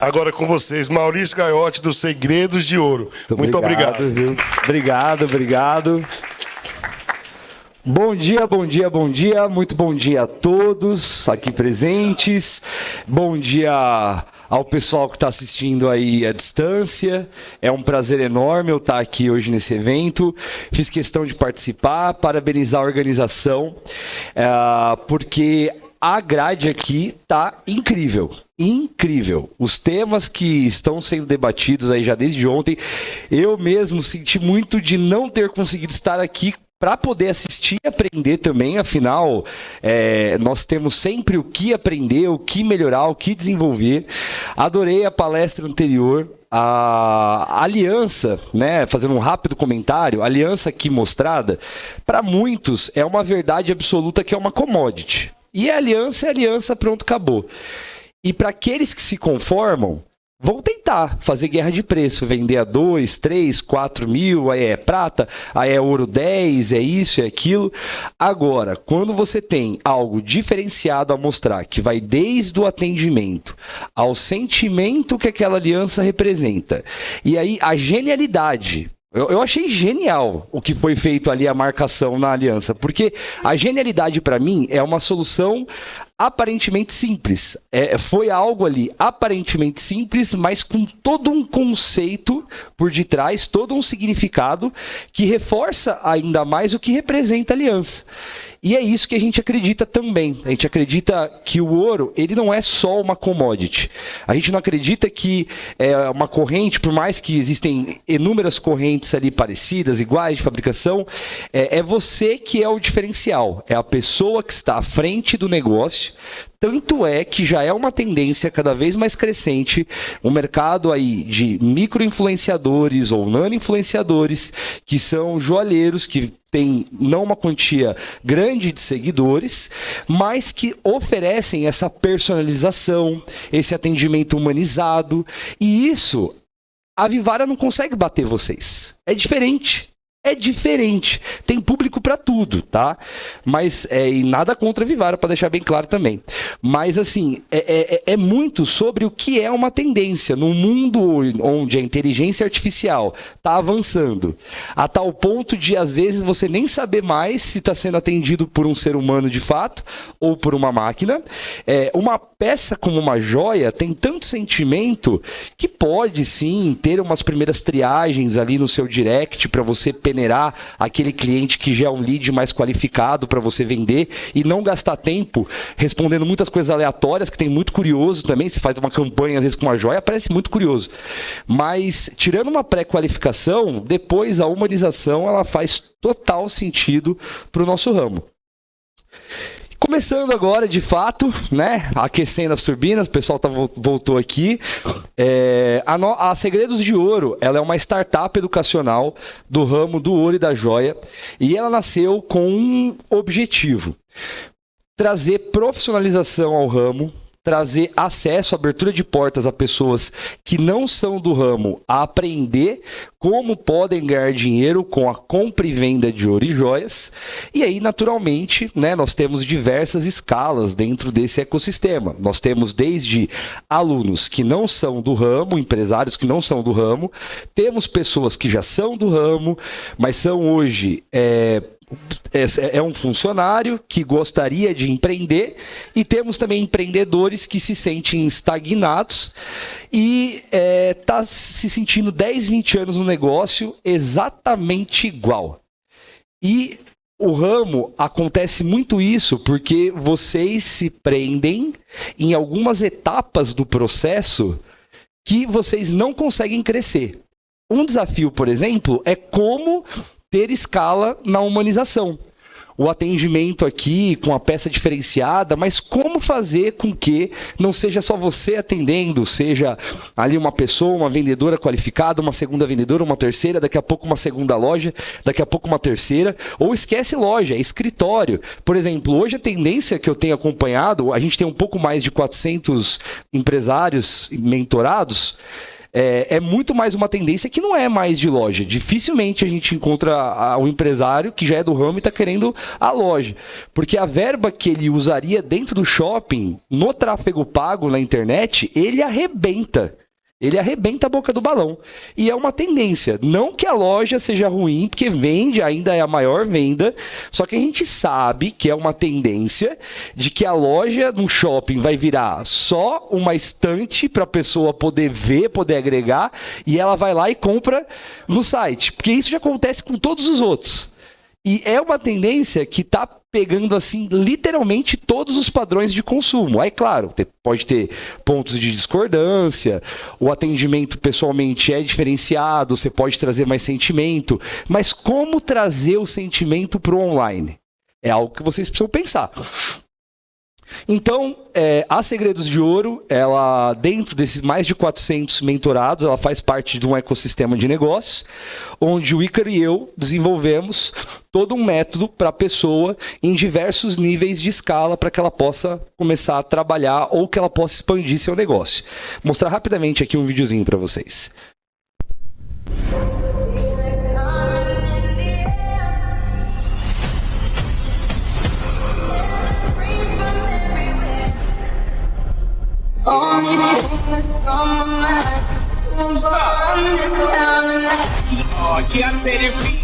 Agora com vocês, Maurício Gaiotti, dos Segredos de Ouro. Muito obrigado. Viu? Obrigado. Bom dia. Muito bom dia a todos aqui presentes. Bom dia ao pessoal que está assistindo aí à distância. É um prazer enorme eu estar aqui hoje nesse evento. Fiz questão de participar, parabenizar a organização, porque a grade aqui tá incrível. Os temas que estão sendo debatidos aí já desde ontem, eu mesmo senti muito de não ter conseguido estar aqui para poder assistir e aprender também. Afinal, nós temos sempre o que aprender, o que melhorar, o que desenvolver. Adorei a palestra anterior. A aliança, né, fazendo um rápido comentário, a aliança aqui mostrada, para muitos é uma verdade absoluta que é uma commodity. E a aliança é aliança, pronto, acabou. E para aqueles que se conformam, vão tentar fazer guerra de preço, vender a 2, 3, 4 mil, aí é prata, aí é ouro 10, é isso, é aquilo. Agora, quando você tem algo diferenciado a mostrar, que vai desde o atendimento ao sentimento que aquela aliança representa, e aí a genialidade. Eu achei genial o que foi feito ali, a marcação na aliança, porque a genialidade para mim é uma solução aparentemente simples. Foi algo ali aparentemente simples, mas com todo um conceito por detrás, todo um significado que reforça ainda mais o que representa a aliança. E é isso que a gente acredita também. A gente acredita que o ouro, ele não é só uma commodity. A gente não acredita que é uma corrente, por mais que existem inúmeras correntes ali parecidas, iguais de fabricação, é você que é o diferencial. É a pessoa que está à frente do negócio. Tanto é que já é uma tendência cada vez mais crescente o mercado aí de micro-influenciadores ou nano-influenciadores, que são joalheiros que tem não uma quantia grande de seguidores, mas que oferecem essa personalização, esse atendimento humanizado. E isso, a Vivara não consegue bater vocês. É diferente. Tem público para tudo, tá? Mas, e nada contra a Vivara, para deixar bem claro também. Mas, assim, é muito sobre o que é uma tendência no mundo onde a inteligência artificial está avançando a tal ponto de, às vezes, você nem saber mais se está sendo atendido por um ser humano de fato ou por uma máquina. Uma peça como uma joia tem tanto sentimento que pode, sim, ter umas primeiras triagens ali no seu direct para você peneirar aquele cliente que já é um lead mais qualificado para você vender e não gastar tempo respondendo muitas coisas aleatórias, que tem muito curioso também. Você faz uma campanha às vezes com uma joia, parece muito curioso. Mas tirando uma pré-qualificação, depois a humanização ela faz total sentido para o nosso ramo. Começando agora, de fato, né, aquecendo as turbinas, o pessoal voltou aqui. A Segredos de Ouro, ela é uma startup educacional do ramo do ouro e da joia, e ela nasceu com um objetivo: trazer profissionalização ao ramo, trazer acesso, abertura de portas a pessoas que não são do ramo a aprender como podem ganhar dinheiro com a compra e venda de ouro e joias. E aí, naturalmente, né, nós temos diversas escalas dentro desse ecossistema. Nós temos desde alunos que não são do ramo, empresários que não são do ramo, temos pessoas que já são do ramo, mas são hoje um funcionário que gostaria de empreender, e temos também empreendedores que se sentem estagnados e tá se sentindo 10, 20 anos no negócio exatamente igual. E o ramo acontece muito isso porque vocês se prendem em algumas etapas do processo que vocês não conseguem crescer. Um desafio, por exemplo, é como ter escala na humanização. O atendimento aqui com a peça diferenciada, mas como fazer com que não seja só você atendendo, seja ali uma pessoa, uma vendedora qualificada, uma segunda vendedora, uma terceira, daqui a pouco uma segunda loja, daqui a pouco uma terceira, ou esquece loja, é escritório. Por exemplo, hoje a tendência que eu tenho acompanhado, a gente tem um pouco mais de 400 empresários mentorados. é muito mais uma tendência que não é mais de loja. Dificilmente a gente encontra o empresário que já é do ramo e está querendo a loja. Porque a verba que ele usaria dentro do shopping, no tráfego pago na internet, ele arrebenta. Ele arrebenta a boca do balão. E é uma tendência. Não que a loja seja ruim, porque vende, ainda é a maior venda. Só que a gente sabe que é uma tendência de que a loja no shopping vai virar só uma estante para a pessoa poder ver, poder agregar. E ela vai lá e compra no site. Porque isso já acontece com todos os outros. E é uma tendência que está pegando, assim, literalmente todos os padrões de consumo. Aí, claro, pode ter pontos de discordância, o atendimento pessoalmente é diferenciado, você pode trazer mais sentimento, mas como trazer o sentimento para o online? É algo que vocês precisam pensar. Então, a Segredos de Ouro, ela, dentro desses mais de 400 mentorados, ela faz parte de um ecossistema de negócios, onde o Ícaro e eu desenvolvemos todo um método para a pessoa em diversos níveis de escala para que ela possa começar a trabalhar ou que ela possa expandir seu negócio. Vou mostrar rapidamente aqui um videozinho para vocês. Only thing that's on my mind is who's gonna run this town tonight. Yeah, I said it me.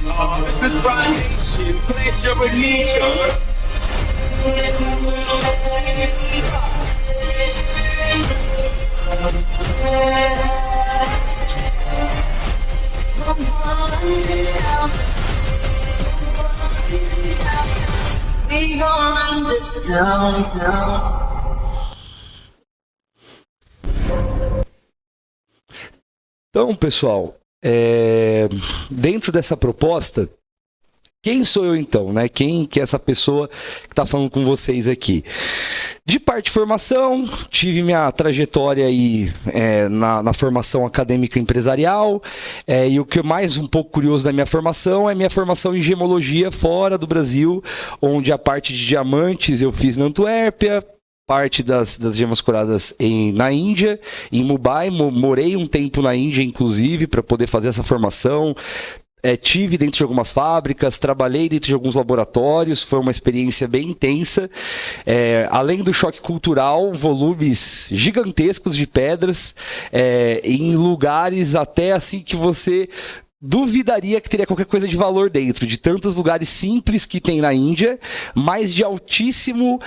This is Friday shit. Pledge your allegiance. We gon' run this town. Então, pessoal, dentro dessa proposta, quem sou eu então, né? Quem que é essa pessoa que está falando com vocês aqui? De parte de formação, tive minha trajetória aí na formação acadêmica empresarial, e o que é mais um pouco curioso da minha formação é minha formação em gemologia fora do Brasil, onde a parte de diamantes eu fiz na Antuérpia, parte das gemas curadas na Índia, em Mumbai. Morei um tempo na Índia, inclusive, para poder fazer essa formação. Tive dentro de algumas fábricas, trabalhei dentro de alguns laboratórios, foi uma experiência bem intensa. Além do choque cultural, volumes gigantescos de pedras, em lugares até assim que você duvidaria que teria qualquer coisa de valor dentro, de tantos lugares simples que tem na Índia, mas de altíssima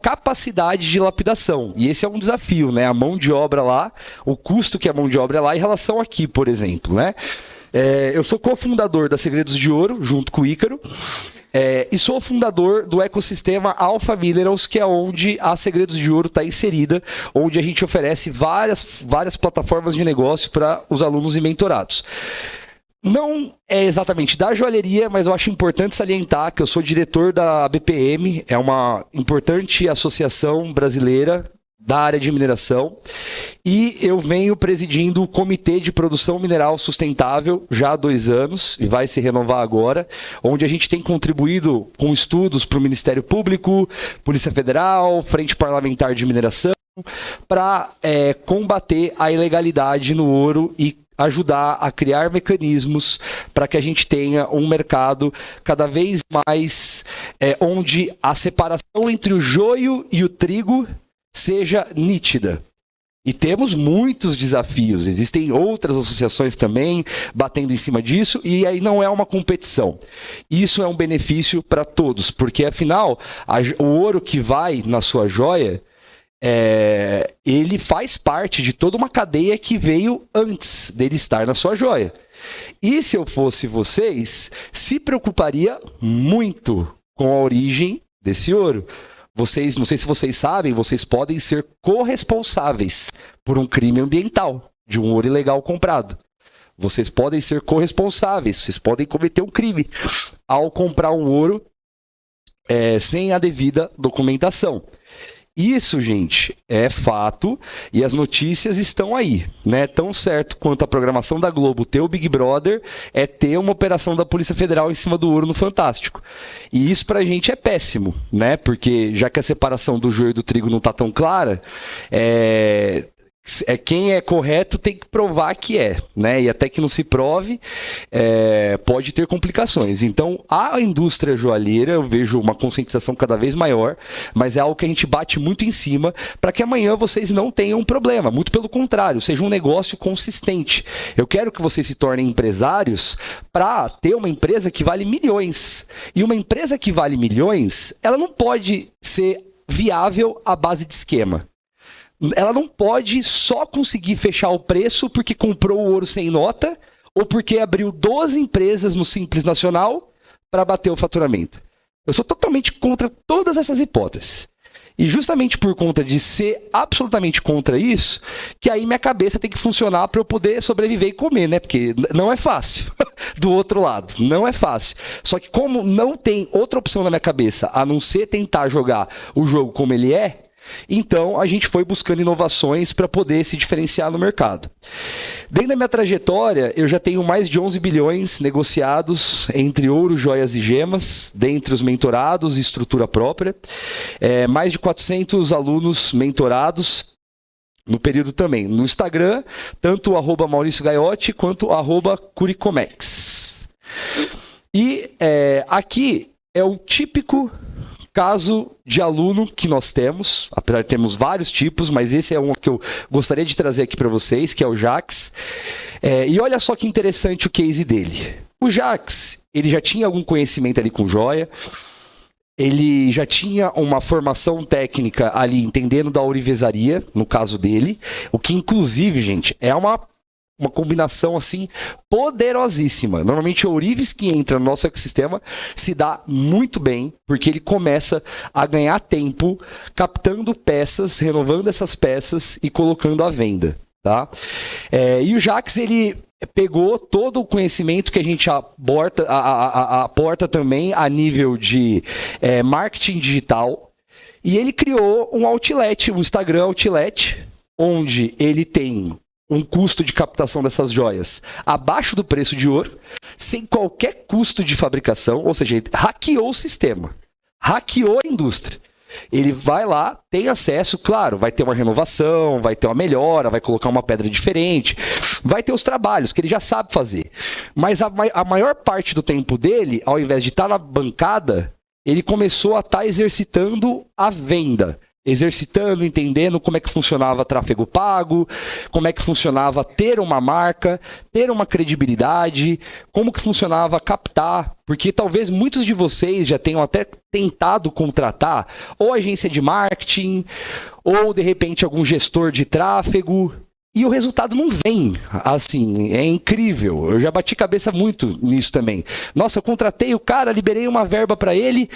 capacidade de lapidação. E esse é um desafio, né? A mão de obra lá, o custo que a mão de obra é lá em relação aqui, por exemplo, né? Eu sou cofundador da Segredos de Ouro, junto com o Ícaro, e sou fundador do ecossistema Alpha Minerals, que é onde a Segredos de Ouro está inserida, onde a gente oferece várias plataformas de negócio para os alunos e mentorados. Não é exatamente da joalheria, mas eu acho importante salientar que eu sou diretor da BPM, é uma importante associação brasileira da área de mineração, e eu venho presidindo o Comitê de Produção Mineral Sustentável já há 2 anos, e vai se renovar agora, onde a gente tem contribuído com estudos para o Ministério Público, Polícia Federal, Frente Parlamentar de Mineração, para combater a ilegalidade no ouro e ajudar a criar mecanismos para que a gente tenha um mercado cada vez mais onde a separação entre o joio e o trigo seja nítida. E temos muitos desafios, existem outras associações também batendo em cima disso, e aí não é uma competição. Isso é um benefício para todos, porque afinal, o ouro que vai na sua joia, ele faz parte de toda uma cadeia que veio antes dele estar na sua joia. E se eu fosse vocês, se preocuparia muito com a origem desse ouro. Vocês, não sei se vocês sabem, vocês podem ser corresponsáveis por um crime ambiental, de um ouro ilegal comprado. Vocês podem ser corresponsáveis, vocês podem cometer um crime ao comprar um ouro sem a devida documentação. Isso, gente, é fato e as notícias estão aí, né? Tão certo quanto a programação da Globo ter o Big Brother é ter uma operação da Polícia Federal em cima do ouro no Fantástico. E isso pra gente é péssimo, né? Porque já que a separação do joio e do trigo não tá tão clara, quem é correto tem que provar que é, né? E até que não se prove, pode ter complicações. Então, a indústria joalheira, eu vejo uma conscientização cada vez maior, mas é algo que a gente bate muito em cima para que amanhã vocês não tenham um problema. Muito pelo contrário, seja um negócio consistente. Eu quero que vocês se tornem empresários para ter uma empresa que vale milhões. E uma empresa que vale milhões, ela não pode ser viável à base de esquema. Ela não pode só conseguir fechar o preço porque comprou o ouro sem nota ou porque abriu 12 empresas no Simples Nacional para bater o faturamento. Eu sou totalmente contra todas essas hipóteses. E justamente por conta de ser absolutamente contra isso, que aí minha cabeça tem que funcionar para eu poder sobreviver e comer, né? Porque não é fácil. Do outro lado, não é fácil. Só que como não tem outra opção na minha cabeça a não ser tentar jogar o jogo como ele é, então a gente foi buscando inovações para poder se diferenciar no mercado. Dentro da minha trajetória, eu já tenho mais de 11 bilhões negociados entre ouro, joias e gemas, dentre os mentorados e estrutura própria. Mais de 400 alunos mentorados no período também. No Instagram, tanto o @Maurício Gaiotti quanto o @Curicomex. E aqui é o típico caso de aluno que nós temos, apesar de termos vários tipos, mas esse é um que eu gostaria de trazer aqui para vocês, que é o Jax. E olha só que interessante o case dele. O Jax, ele já tinha algum conhecimento ali com joia, ele já tinha uma formação técnica ali, entendendo da ourivesaria, no caso dele, o que inclusive, gente, é uma combinação assim poderosíssima. Normalmente o ourives que entra no nosso ecossistema se dá muito bem, porque ele começa a ganhar tempo captando peças, renovando essas peças e colocando à venda, tá? E o Jax, ele pegou todo o conhecimento que a gente aporta também a nível de marketing digital, e ele criou um outlet, um Instagram outlet, onde ele tem um custo de captação dessas joias abaixo do preço de ouro, sem qualquer custo de fabricação, ou seja, ele hackeou o sistema, hackeou a indústria. Ele vai lá, tem acesso, claro, vai ter uma renovação, vai ter uma melhora, vai colocar uma pedra diferente, vai ter os trabalhos que ele já sabe fazer. Mas a maior parte do tempo dele, ao invés de estar na bancada, ele começou a estar exercitando a venda. Exercitando, entendendo como é que funcionava tráfego pago, como é que funcionava ter uma marca, ter uma credibilidade, como que funcionava captar, porque talvez muitos de vocês já tenham até tentado contratar ou agência de marketing, ou de repente algum gestor de tráfego, e o resultado não vem, assim, é incrível. Eu já bati cabeça muito nisso também. Nossa, eu contratei o cara, liberei uma verba para ele,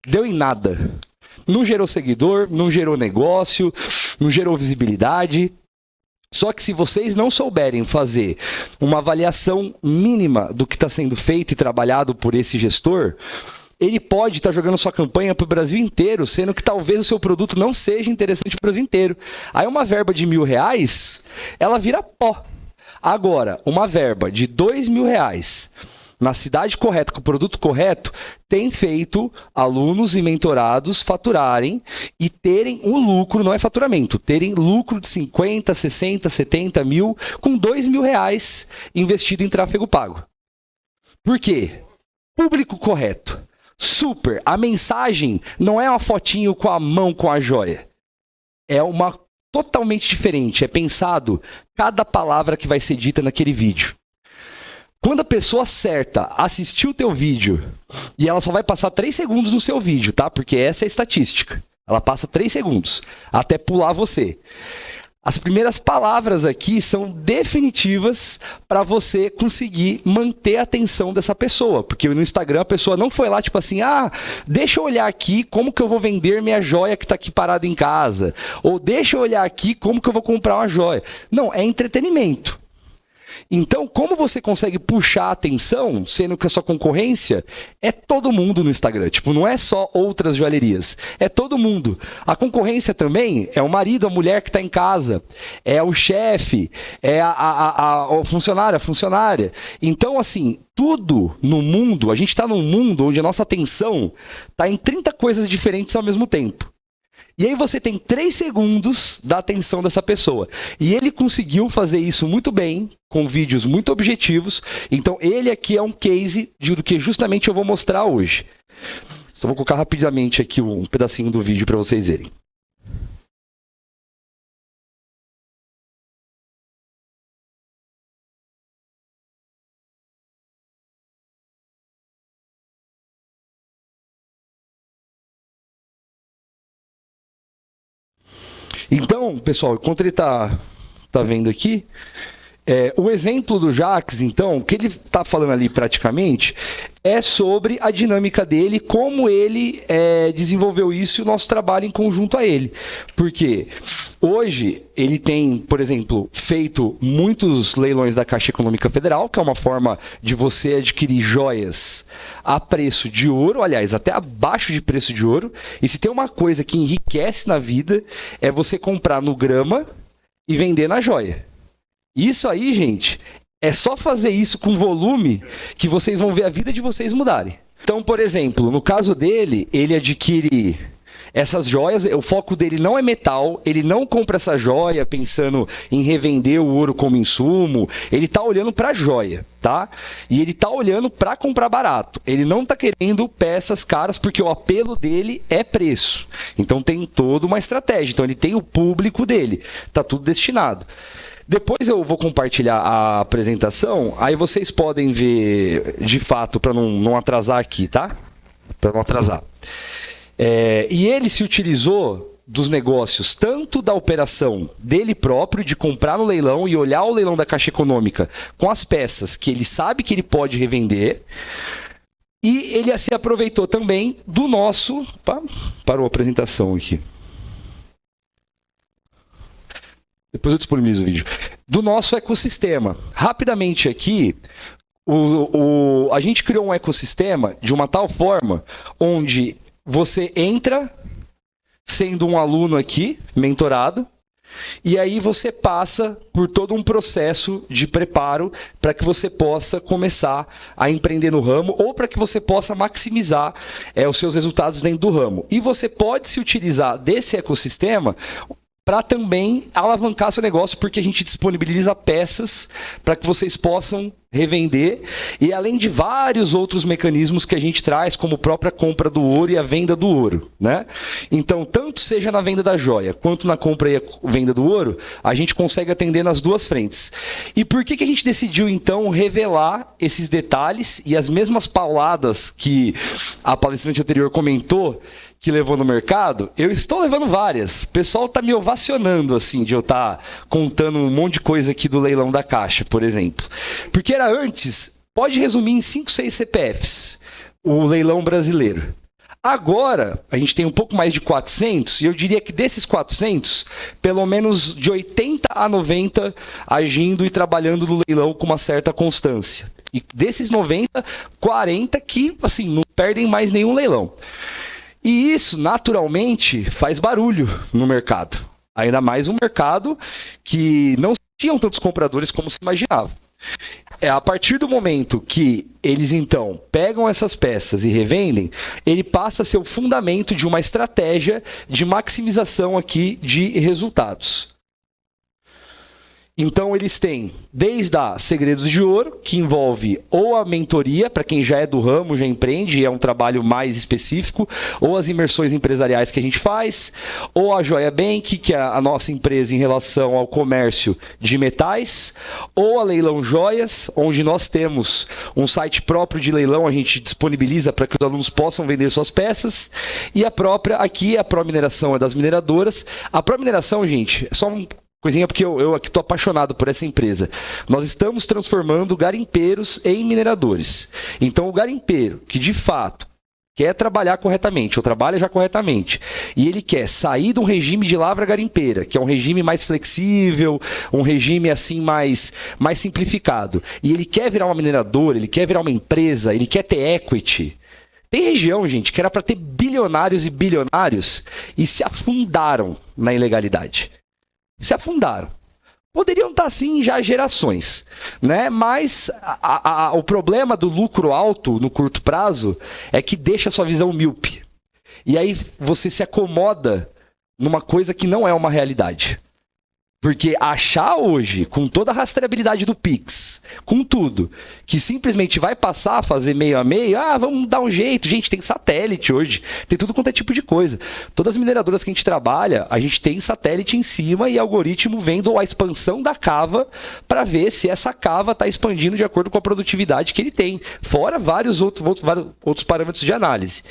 deu em nada. Não gerou seguidor, não gerou negócio, não gerou visibilidade. Só que se vocês não souberem fazer uma avaliação mínima do que está sendo feito e trabalhado por esse gestor, ele pode estar jogando sua campanha para o Brasil inteiro, sendo que talvez o seu produto não seja interessante para o Brasil inteiro. Aí uma verba de R$1.000, ela vira pó. Agora, uma verba de R$2.000... na cidade correta, com o produto correto, tem feito alunos e mentorados faturarem e terem um lucro, não é faturamento, terem lucro de 50, 60, 70 mil com R$2.000 investido em tráfego pago. Por quê? Público correto. Super. A mensagem não é uma fotinho com a mão com a joia. É uma totalmente diferente. É pensado cada palavra que vai ser dita naquele vídeo. Quando a pessoa certa assistiu o teu vídeo, e ela só vai passar 3 segundos no seu vídeo, tá? Porque essa é a estatística. Ela passa 3 segundos, até pular você. As primeiras palavras aqui são definitivas para você conseguir manter a atenção dessa pessoa. Porque no Instagram a pessoa não foi lá tipo assim, deixa eu olhar aqui como que eu vou vender minha joia que está aqui parada em casa. Ou deixa eu olhar aqui como que eu vou comprar uma joia. Não, é entretenimento. Então, como você consegue puxar a atenção, sendo que a sua concorrência é todo mundo no Instagram? Tipo, não é só outras joalherias, é todo mundo. A concorrência também é o marido, a mulher que está em casa, é o chefe, é o funcionário, a funcionária. Então, assim, tudo no mundo, a gente está num mundo onde a nossa atenção está em 30 coisas diferentes ao mesmo tempo. E aí você tem 3 segundos da atenção dessa pessoa. E ele conseguiu fazer isso muito bem, com vídeos muito objetivos. Então ele aqui é um case do que justamente eu vou mostrar hoje. Só vou colocar rapidamente aqui um pedacinho do vídeo para vocês verem. Então, pessoal, enquanto ele tá vendo aqui, o exemplo do Jax, então, o que ele está falando ali praticamente é sobre a dinâmica dele, como ele desenvolveu isso e o nosso trabalho em conjunto a ele. Porque hoje ele tem, por exemplo, feito muitos leilões da Caixa Econômica Federal, que é uma forma de você adquirir joias a preço de ouro, aliás, até abaixo de preço de ouro. E se tem uma coisa que enriquece na vida, é você comprar no grama e vender na joia. Isso aí, gente, é só fazer isso com volume que vocês vão ver a vida de vocês mudarem. Então, por exemplo, no caso dele, ele adquire essas joias, o foco dele não é metal, ele não compra essa joia pensando em revender o ouro como insumo, ele tá olhando para a joia, tá? E ele tá olhando para comprar barato. Ele não tá querendo peças caras porque o apelo dele é preço. Então tem toda uma estratégia. Então ele tem o público dele, tá tudo destinado. Depois eu vou compartilhar a apresentação, aí vocês podem ver de fato, para não atrasar aqui, tá? Para não atrasar. E ele se utilizou dos negócios, tanto da operação dele próprio, de comprar no leilão e olhar o leilão da Caixa Econômica com as peças que ele sabe que ele pode revender, e ele se aproveitou também do nosso... Parou a apresentação aqui. Depois eu disponibilizo o vídeo. Do nosso ecossistema. Rapidamente aqui, a gente criou um ecossistema de uma tal forma onde você entra sendo um aluno aqui, mentorado, e aí você passa por todo um processo de preparo para que você possa começar a empreender no ramo ou para que você possa maximizar os seus resultados dentro do ramo. E você pode se utilizar desse ecossistema para também alavancar seu negócio, porque a gente disponibiliza peças para que vocês possam revender, e além de vários outros mecanismos que a gente traz, como a própria compra do ouro e a venda do ouro, né? Então, tanto seja na venda da joia, quanto na compra e a venda do ouro, a gente consegue atender nas duas frentes. E por que a gente decidiu, então, revelar esses detalhes e as mesmas pauladas que a palestrante anterior comentou, que levou no mercado? Eu estou levando várias. O pessoal está me ovacionando, assim, de eu estar contando um monte de coisa aqui do leilão da Caixa, por exemplo. Porque era antes, pode resumir em 5, 6 CPFs, o leilão brasileiro. Agora, a gente tem um pouco mais de 400, e eu diria que desses 400, pelo menos de 80 a 90 agindo e trabalhando no leilão com uma certa constância. E desses 90, 40 que, assim, não perdem mais nenhum leilão. E isso, naturalmente, faz barulho no mercado. Ainda mais um mercado que não tinham tantos compradores como se imaginava. A partir do momento que eles, então, pegam essas peças e revendem, ele passa a ser o fundamento de uma estratégia de maximização aqui de resultados. Então eles têm desde a Segredos de Ouro, que envolve ou a mentoria, para quem já é do ramo, já empreende, é um trabalho mais específico, ou as imersões empresariais que a gente faz, ou a Joia Bank, que é a nossa empresa em relação ao comércio de metais, ou a Leilão Joias, onde nós temos um site próprio de leilão, a gente disponibiliza para que os alunos possam vender suas peças, e a própria, aqui a Promineração é das mineradoras. A Promineração, gente, é só um coisinha, porque eu aqui estou apaixonado por essa empresa. Nós estamos transformando garimpeiros em mineradores. Então, o garimpeiro que, de fato, quer trabalhar corretamente, ou trabalha já corretamente, e ele quer sair de um regime de lavra garimpeira, que é um regime mais flexível, um regime assim mais simplificado, e ele quer virar uma mineradora, ele quer virar uma empresa, ele quer ter equity. Tem região, gente, que era para ter bilionários e bilionários e se afundaram na ilegalidade. Se afundaram. Poderiam estar assim já há gerações, né? Mas o problema do lucro alto no curto prazo é que deixa a sua visão míope. E aí você se acomoda numa coisa que não é uma realidade. Porque achar hoje, com toda a rastreabilidade do Pix, com tudo, que simplesmente vai passar a fazer meio a meio, vamos dar um jeito. Gente, tem satélite hoje, tem tudo quanto é tipo de coisa. Todas as mineradoras que a gente trabalha, a gente tem satélite em cima e algoritmo vendo a expansão da cava para ver se essa cava está expandindo de acordo com a produtividade que ele tem. Fora vários outros parâmetros de análise.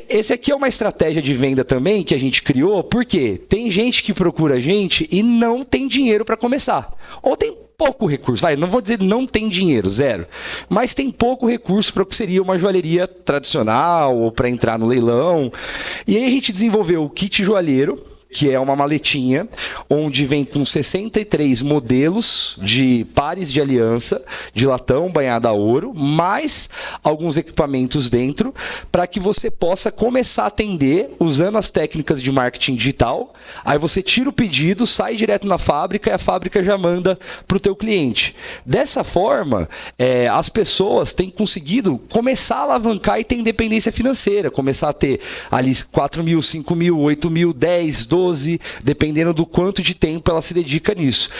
Esse aqui é uma estratégia de venda também que a gente criou, porque tem gente que procura a gente e não tem dinheiro para começar. Ou tem pouco recurso, não vou dizer não tem dinheiro, zero, mas tem pouco recurso para o que seria uma joalheria tradicional ou para entrar no leilão. E aí a gente desenvolveu o kit joalheiro, que é uma maletinha onde vem com 63 modelos de pares de aliança de latão banhada a ouro, mais alguns equipamentos dentro, para que você possa começar a atender usando as técnicas de marketing digital. Aí você tira o pedido, sai direto na fábrica e a fábrica já manda para o teu cliente. Dessa forma, as pessoas têm conseguido começar a alavancar e ter independência financeira, começar a ter ali 4 mil, 5 mil, 8 mil, 10, 12, dependendo do quanto de tempo ela se dedica nisso.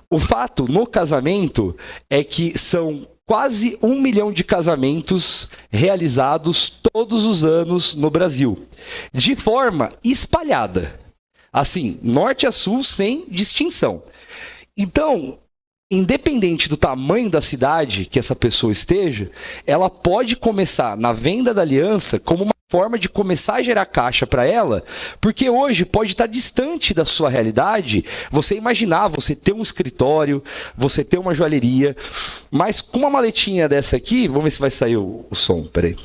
O fato no casamento é que são quase 1 milhão de casamentos realizados todos os anos no Brasil, de forma espalhada, assim, norte a sul, sem distinção. Então, independente do tamanho da cidade que essa pessoa esteja, ela pode começar na venda da aliança como uma forma de começar a gerar caixa para ela, porque hoje pode estar distante da sua realidade você imaginar, você ter um escritório, você ter uma joalheria, mas com uma maletinha dessa aqui, vamos ver se vai sair o som, peraí.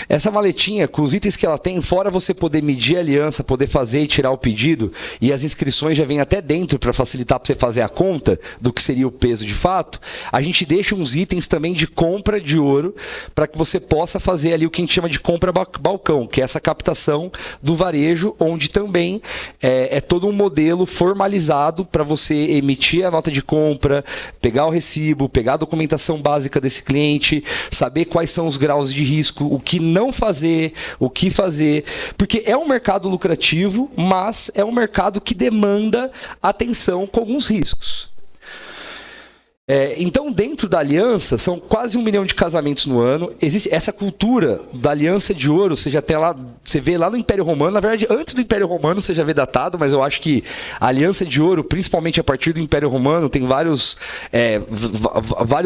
Essa maletinha, com os itens que ela tem, fora você poder medir a aliança, poder fazer e tirar o pedido, e as inscrições já vêm até dentro para facilitar para você fazer a conta do que seria o peso de fato, a gente deixa uns itens também de compra de ouro para que você possa fazer ali o que a gente chama de compra balcão, que é essa captação do varejo, onde também é todo um modelo formalizado para você emitir a nota de compra, pegar o recibo, pegar a documentação básica desse cliente, saber quais são os graus de risco, o que não fazer, o que fazer, porque é um mercado lucrativo, mas é um mercado que demanda atenção com alguns riscos. Então, dentro da aliança, são quase 1 milhão de casamentos no ano. Existe essa cultura da aliança de ouro, você vê lá no Império Romano. Na verdade, antes do Império Romano você já vê datado, mas eu acho que a aliança de ouro, principalmente a partir do Império Romano, tem vários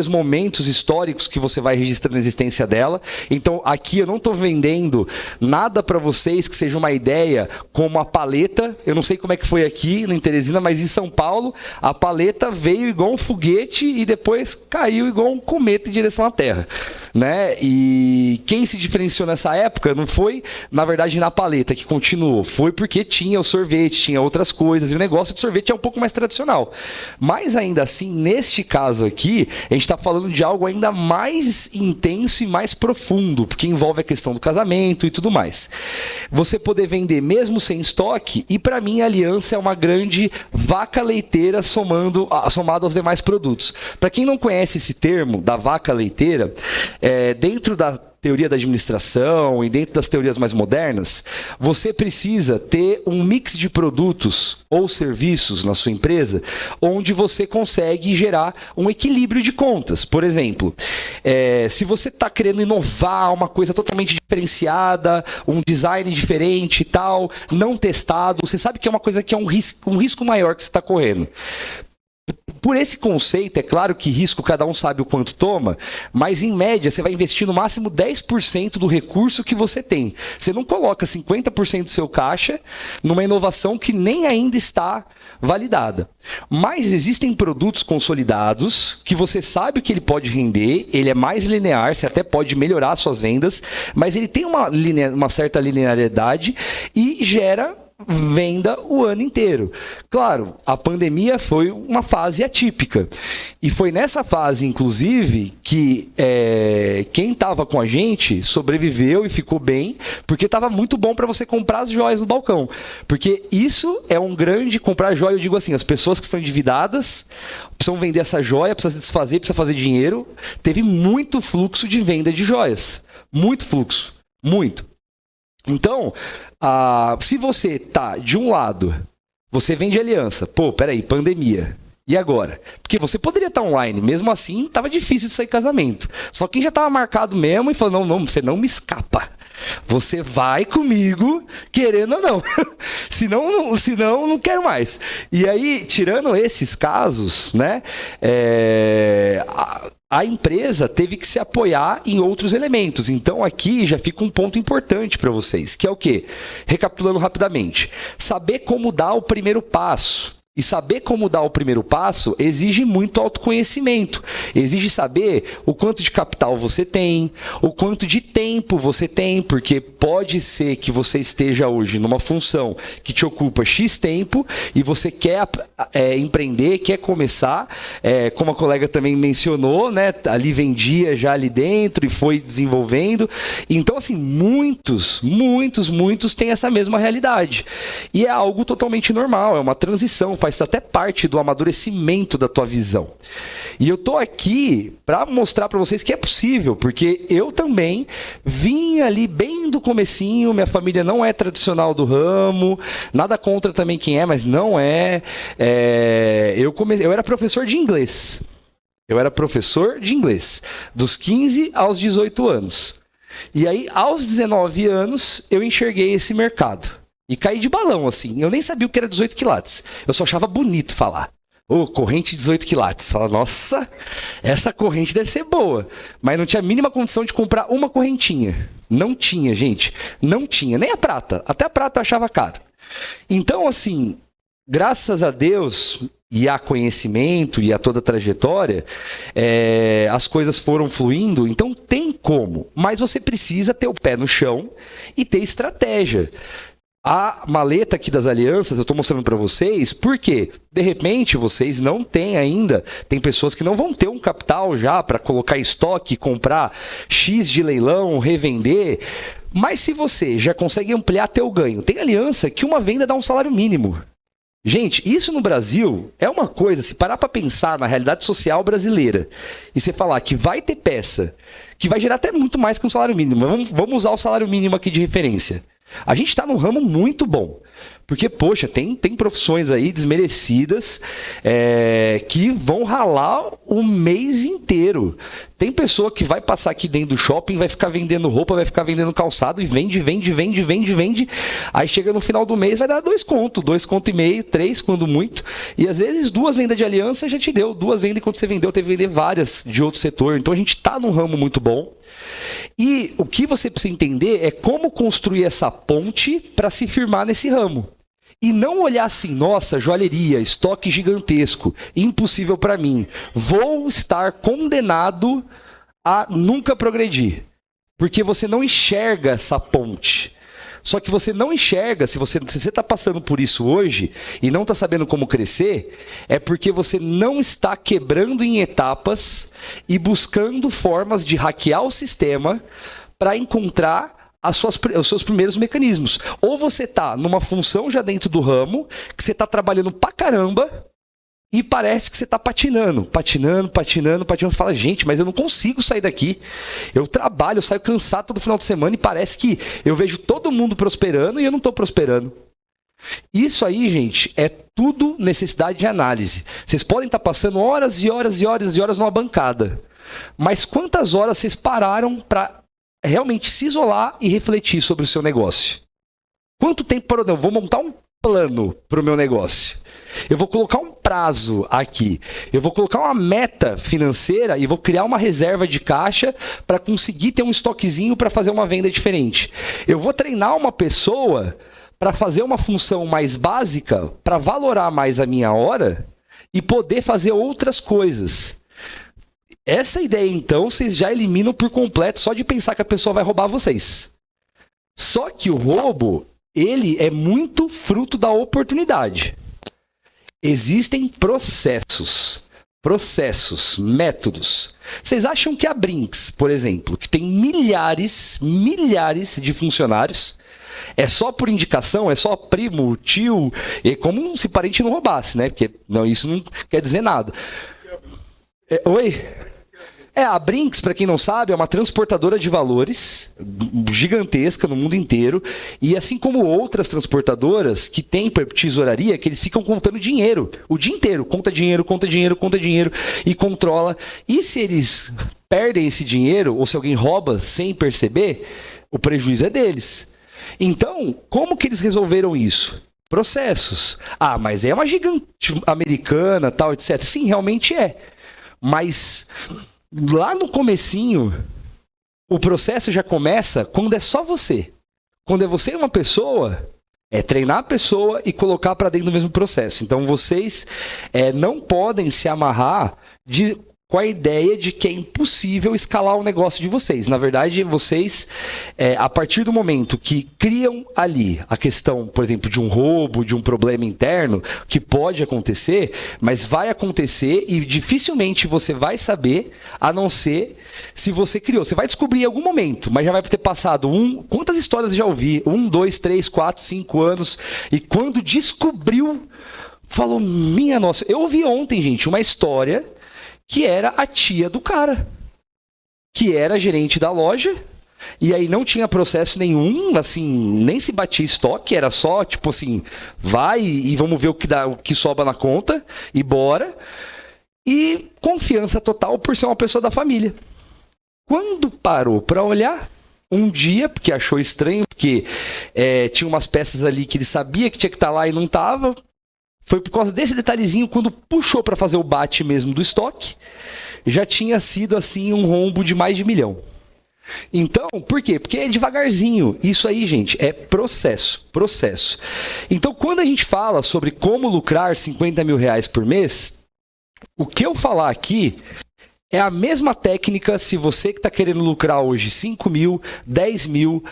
momentos históricos que você vai registrando a existência dela. Então, aqui eu não estou vendendo nada para vocês que seja uma ideia como a paleta. Eu não sei como é que foi aqui em Teresina, mas em São Paulo, a paleta veio igual um foguete e depois caiu igual um cometa em direção à Terra, né? E quem se diferenciou nessa época não foi, na verdade, na paleta que continuou, foi porque tinha o sorvete, tinha outras coisas, e o negócio de sorvete é um pouco mais tradicional. Mas ainda assim, neste caso aqui, a gente está falando de algo ainda mais intenso e mais profundo, porque envolve a questão do casamento e tudo mais. Você poder vender mesmo sem estoque, e para mim a aliança é uma grande vaca leiteira somado aos demais produtos. Para quem não conhece esse termo da vaca leiteira, dentro da teoria da administração e dentro das teorias mais modernas, você precisa ter um mix de produtos ou serviços na sua empresa onde você consegue gerar um equilíbrio de contas. Por exemplo, se você está querendo inovar uma coisa totalmente diferenciada, um design diferente e tal, não testado, você sabe que é uma coisa que é um risco maior que você está correndo. Por esse conceito, é claro que risco cada um sabe o quanto toma, mas em média você vai investir no máximo 10% do recurso que você tem. Você não coloca 50% do seu caixa numa inovação que nem ainda está validada. Mas existem produtos consolidados que você sabe o que ele pode render, ele é mais linear, você até pode melhorar suas vendas, mas ele tem uma certa linearidade e gera venda o ano inteiro. Claro, a pandemia foi uma fase atípica. E foi nessa fase, inclusive, que quem estava com a gente sobreviveu e ficou bem, porque estava muito bom para você comprar as joias no balcão. Porque isso é um grande... Comprar joia, eu digo assim, as pessoas que estão endividadas precisam vender essa joia, precisam se desfazer, precisam fazer dinheiro. Teve muito fluxo de venda de joias. Muito fluxo. Muito. Então, se você tá de um lado, você vende aliança, pô, peraí, pandemia, e agora? Porque você poderia estar online, mesmo assim, tava difícil de sair casamento. Só que já tava marcado mesmo e falou, não, você não me escapa. Você vai comigo, querendo ou não. senão, não quero mais. E aí, tirando esses casos, né, a empresa teve que se apoiar em outros elementos. Então aqui já fica um ponto importante para vocês, que é o quê? Recapitulando rapidamente. Saber como dar o primeiro passo. E saber como dar o primeiro passo exige muito autoconhecimento. Exige saber o quanto de capital você tem, o quanto de tempo você tem, porque pode ser que você esteja hoje numa função que te ocupa X tempo e você quer empreender, quer começar, como a colega também mencionou, né? Ali vendia já ali dentro e foi desenvolvendo. Então, assim, muitos têm essa mesma realidade. E é algo totalmente normal, é uma transição, faz até parte do amadurecimento da tua visão. E eu tô aqui para mostrar para vocês que é possível, porque eu também vim ali bem do comecinho, minha família não é tradicional do ramo, nada contra também quem é, mas não é. Eu era professor de inglês. Dos 15 aos 18 anos. E aí, aos 19 anos, eu enxerguei esse mercado. E caí de balão, assim. Eu nem sabia o que era 18 quilates. Eu só achava bonito falar. Corrente 18 quilates. Fala, nossa, essa corrente deve ser boa. Mas não tinha a mínima condição de comprar uma correntinha. Não tinha, gente. Não tinha. Nem a prata. Até a prata eu achava caro. Então, assim, graças a Deus e a conhecimento e a toda a trajetória, as coisas foram fluindo. Então, tem como. Mas você precisa ter o pé no chão e ter estratégia. A maleta aqui das alianças eu estou mostrando para vocês porque, de repente, vocês não têm ainda, tem pessoas que não vão ter um capital já para colocar em estoque, comprar X de leilão, revender, mas se você já consegue ampliar teu ganho, tem aliança que uma venda dá um salário mínimo. Gente, isso no Brasil é uma coisa, se parar para pensar na realidade social brasileira e você falar que vai ter peça, que vai gerar até muito mais que um salário mínimo, vamos usar o salário mínimo aqui de referência. A gente está num ramo muito bom, porque, poxa, tem profissões aí desmerecidas que vão ralar o mês inteiro. Tem pessoa que vai passar aqui dentro do shopping, vai ficar vendendo roupa, vai ficar vendendo calçado e vende. Aí chega no final do mês, vai dar 2 conto, 2,5 conto, 3 quando muito. E às vezes 2 vendas de aliança já te deu. 2 vendas enquanto você vendeu, teve que vender várias de outro setor. Então a gente está num ramo muito bom. E o que você precisa entender é como construir essa ponte para se firmar nesse ramo. E não olhar assim, nossa, joalheria, estoque gigantesco, impossível para mim. Vou estar condenado a nunca progredir. Porque você não enxerga essa ponte. Só que você não enxerga, se você está passando por isso hoje e não está sabendo como crescer, é porque você não está quebrando em etapas e buscando formas de hackear o sistema para encontrar os seus primeiros mecanismos. Ou você está numa função já dentro do ramo, que você está trabalhando pra caramba e parece que você está patinando. Você fala, gente, mas eu não consigo sair daqui. Eu trabalho, eu saio cansado todo final de semana e parece que eu vejo todo mundo prosperando e eu não estou prosperando. Isso aí, gente, é tudo necessidade de análise. Vocês podem estar passando horas e horas numa bancada. Mas quantas horas vocês pararam para realmente se isolar e refletir sobre o seu negócio? Quanto tempo parou? Não, vou montar um plano para o meu negócio. Eu vou colocar um prazo aqui. Eu vou colocar uma meta financeira e vou criar uma reserva de caixa para conseguir ter um estoquezinho para fazer uma venda diferente. Eu vou treinar uma pessoa para fazer uma função mais básica, para valorar mais a minha hora e poder fazer outras coisas. Essa ideia, então, vocês já eliminam por completo só de pensar que a pessoa vai roubar vocês. Só que o roubo ele é muito fruto da oportunidade. Existem processos, métodos. Vocês acham que a Brinks, por exemplo, que tem milhares de funcionários, é só por indicação, é só primo, tio, é como se parente não roubasse, né? Porque não, isso não quer dizer nada. Oi? A Brinks, para quem não sabe, é uma transportadora de valores gigantesca no mundo inteiro. E assim como outras transportadoras que têm tesouraria, que eles ficam contando dinheiro o dia inteiro. Conta dinheiro e controla. E se eles perdem esse dinheiro, ou se alguém rouba sem perceber, o prejuízo é deles. Então, como que eles resolveram isso? Processos. Ah, mas é uma gigante americana, tal, etc. Sim, realmente é. Mas lá no comecinho, o processo já começa quando é só você. Quando é você e uma pessoa, é treinar a pessoa e colocar para dentro do mesmo processo. Então vocês não podem se amarrar com a ideia de que é impossível escalar o negócio de vocês. Na verdade, vocês, a partir do momento que criam ali a questão, por exemplo, de um roubo, de um problema interno, que pode acontecer, mas vai acontecer e dificilmente você vai saber, a não ser se você criou. Você vai descobrir em algum momento, mas já vai ter passado quantas histórias eu já ouvi? 1, 2, 3, 4, 5 anos, e quando descobriu, falou, minha nossa. Eu ouvi ontem, gente, uma história que era a tia do cara, que era gerente da loja, e aí não tinha processo nenhum, assim, nem se batia estoque, era só, tipo assim, vai e vamos ver o que sobra na conta, e bora. E confiança total por ser uma pessoa da família. Quando parou para olhar, um dia, porque achou estranho, porque tinha umas peças ali que ele sabia que tinha que estar lá e não estava. Foi por causa desse detalhezinho, quando puxou para fazer o bate mesmo do estoque, já tinha sido assim um rombo de mais de 1 milhão. Então, por quê? Porque é devagarzinho. Isso aí, gente, é processo. Então, quando a gente fala sobre como lucrar 50 mil reais por mês, o que eu falar aqui é a mesma técnica se você que está querendo lucrar hoje 5 mil, 10 mil,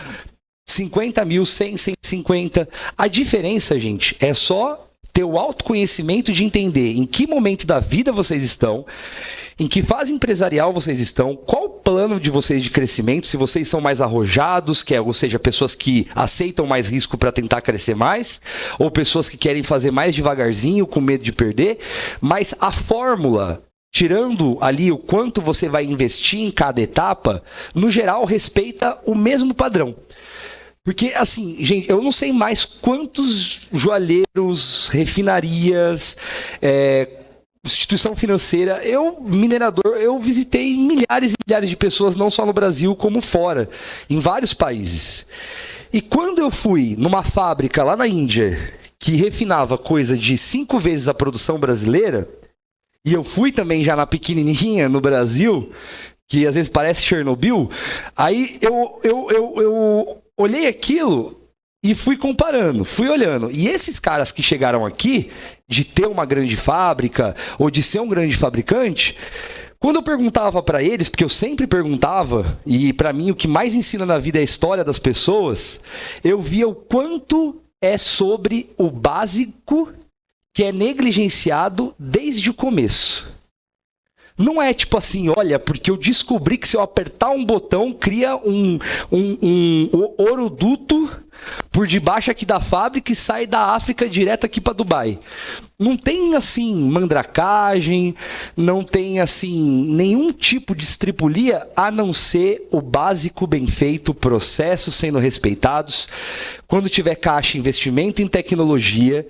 50 mil, 100, 150. A diferença, gente, é só ter o autoconhecimento de entender em que momento da vida vocês estão, em que fase empresarial vocês estão, qual o plano de vocês de crescimento, se vocês são mais arrojados, ou seja, pessoas que aceitam mais risco para tentar crescer mais, ou pessoas que querem fazer mais devagarzinho, com medo de perder, mas a fórmula, tirando ali o quanto você vai investir em cada etapa, no geral respeita o mesmo padrão. Porque, assim, gente, eu não sei mais quantos joalheiros, refinarias, instituição financeira, minerador, eu visitei milhares e milhares de pessoas, não só no Brasil, como fora, em vários países. E quando eu fui numa fábrica lá na Índia, que refinava coisa de 5 vezes a produção brasileira, e eu fui também já na pequenininha no Brasil, que às vezes parece Chernobyl, aí eu olhei aquilo e fui comparando, fui olhando. E esses caras que chegaram aqui, de ter uma grande fábrica ou de ser um grande fabricante, quando eu perguntava para eles, porque eu sempre perguntava, e para mim o que mais ensina na vida é a história das pessoas, eu via o quanto é sobre o básico que é negligenciado desde o começo. Não é tipo assim, olha, porque eu descobri que se eu apertar um botão, cria um oroduto por debaixo aqui da fábrica e sai da África direto aqui para Dubai. Não tem, assim, mandracagem, não tem, assim, nenhum tipo de estripulia, a não ser o básico bem feito, processos sendo respeitados. Quando tiver caixa, investimento em tecnologia.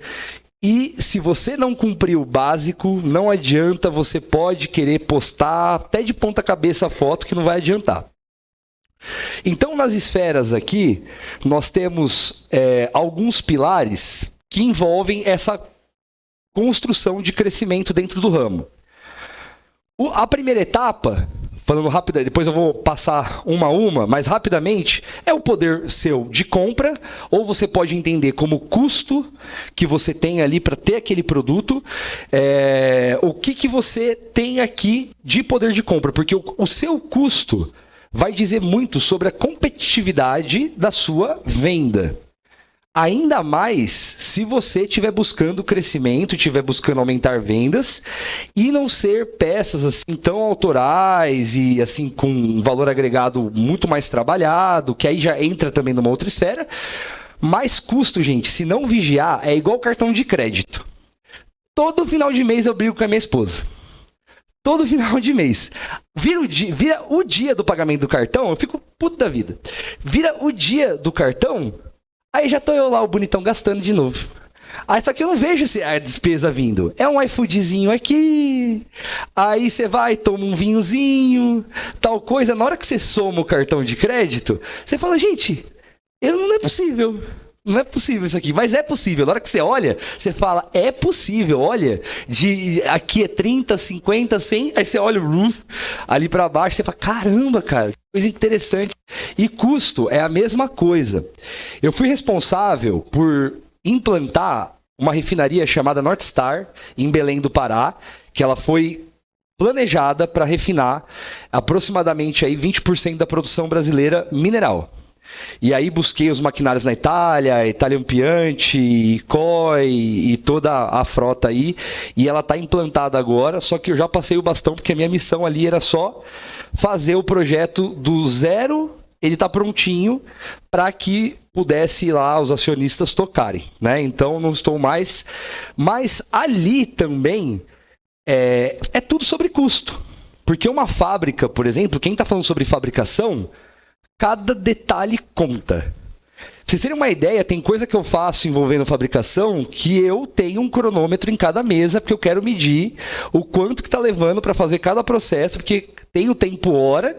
E se você não cumprir o básico, não adianta, você pode querer postar até de ponta cabeça a foto que não vai adiantar. Então, nas esferas aqui, nós temos alguns pilares que envolvem essa construção de crescimento dentro do ramo. A primeira etapa, falando rápido, depois eu vou passar uma a uma, mas rapidamente, é o poder seu de compra, ou você pode entender como custo que você tem ali para ter aquele produto, o que você tem aqui de poder de compra, porque o seu custo vai dizer muito sobre a competitividade da sua venda. Ainda mais se você estiver buscando crescimento, estiver buscando aumentar vendas e não ser peças assim tão autorais e assim com um valor agregado muito mais trabalhado, que aí já entra também numa outra esfera. Mais custo, gente, se não vigiar, é igual cartão de crédito. Todo final de mês eu brigo com a minha esposa. Todo final de mês. Vira o dia do pagamento do cartão, eu fico puto da vida. Vira o dia do cartão, aí já tô eu lá, o bonitão, gastando de novo. Aí só que eu não vejo a despesa vindo. É um iFoodzinho aqui. Aí você vai, toma um vinhozinho, tal coisa. Na hora que você soma o cartão de crédito, você fala, gente, não é possível. Não é possível isso aqui, mas é possível. Na hora que você olha, você fala, é possível, olha, aqui é 30, 50, 100, aí você olha ali pra baixo, você fala, caramba, cara, que coisa interessante. E custo é a mesma coisa. Eu fui responsável por implantar uma refinaria chamada North Star, em Belém do Pará, que ela foi planejada para refinar aproximadamente aí 20% da produção brasileira mineral. E aí busquei os maquinários na Itália, Italian Piante, COI e toda a frota aí. E ela está implantada agora, só que eu já passei o bastão porque a minha missão ali era só fazer o projeto do zero, ele tá prontinho para que pudesse lá os acionistas tocarem, né? Então não estou mais... Mas ali também é tudo sobre custo. Porque uma fábrica, por exemplo, quem está falando sobre fabricação... Cada detalhe conta. Pra vocês terem uma ideia, tem coisa que eu faço envolvendo fabricação que eu tenho um cronômetro em cada mesa, porque eu quero medir o quanto que tá levando para fazer cada processo, porque tem o tempo hora,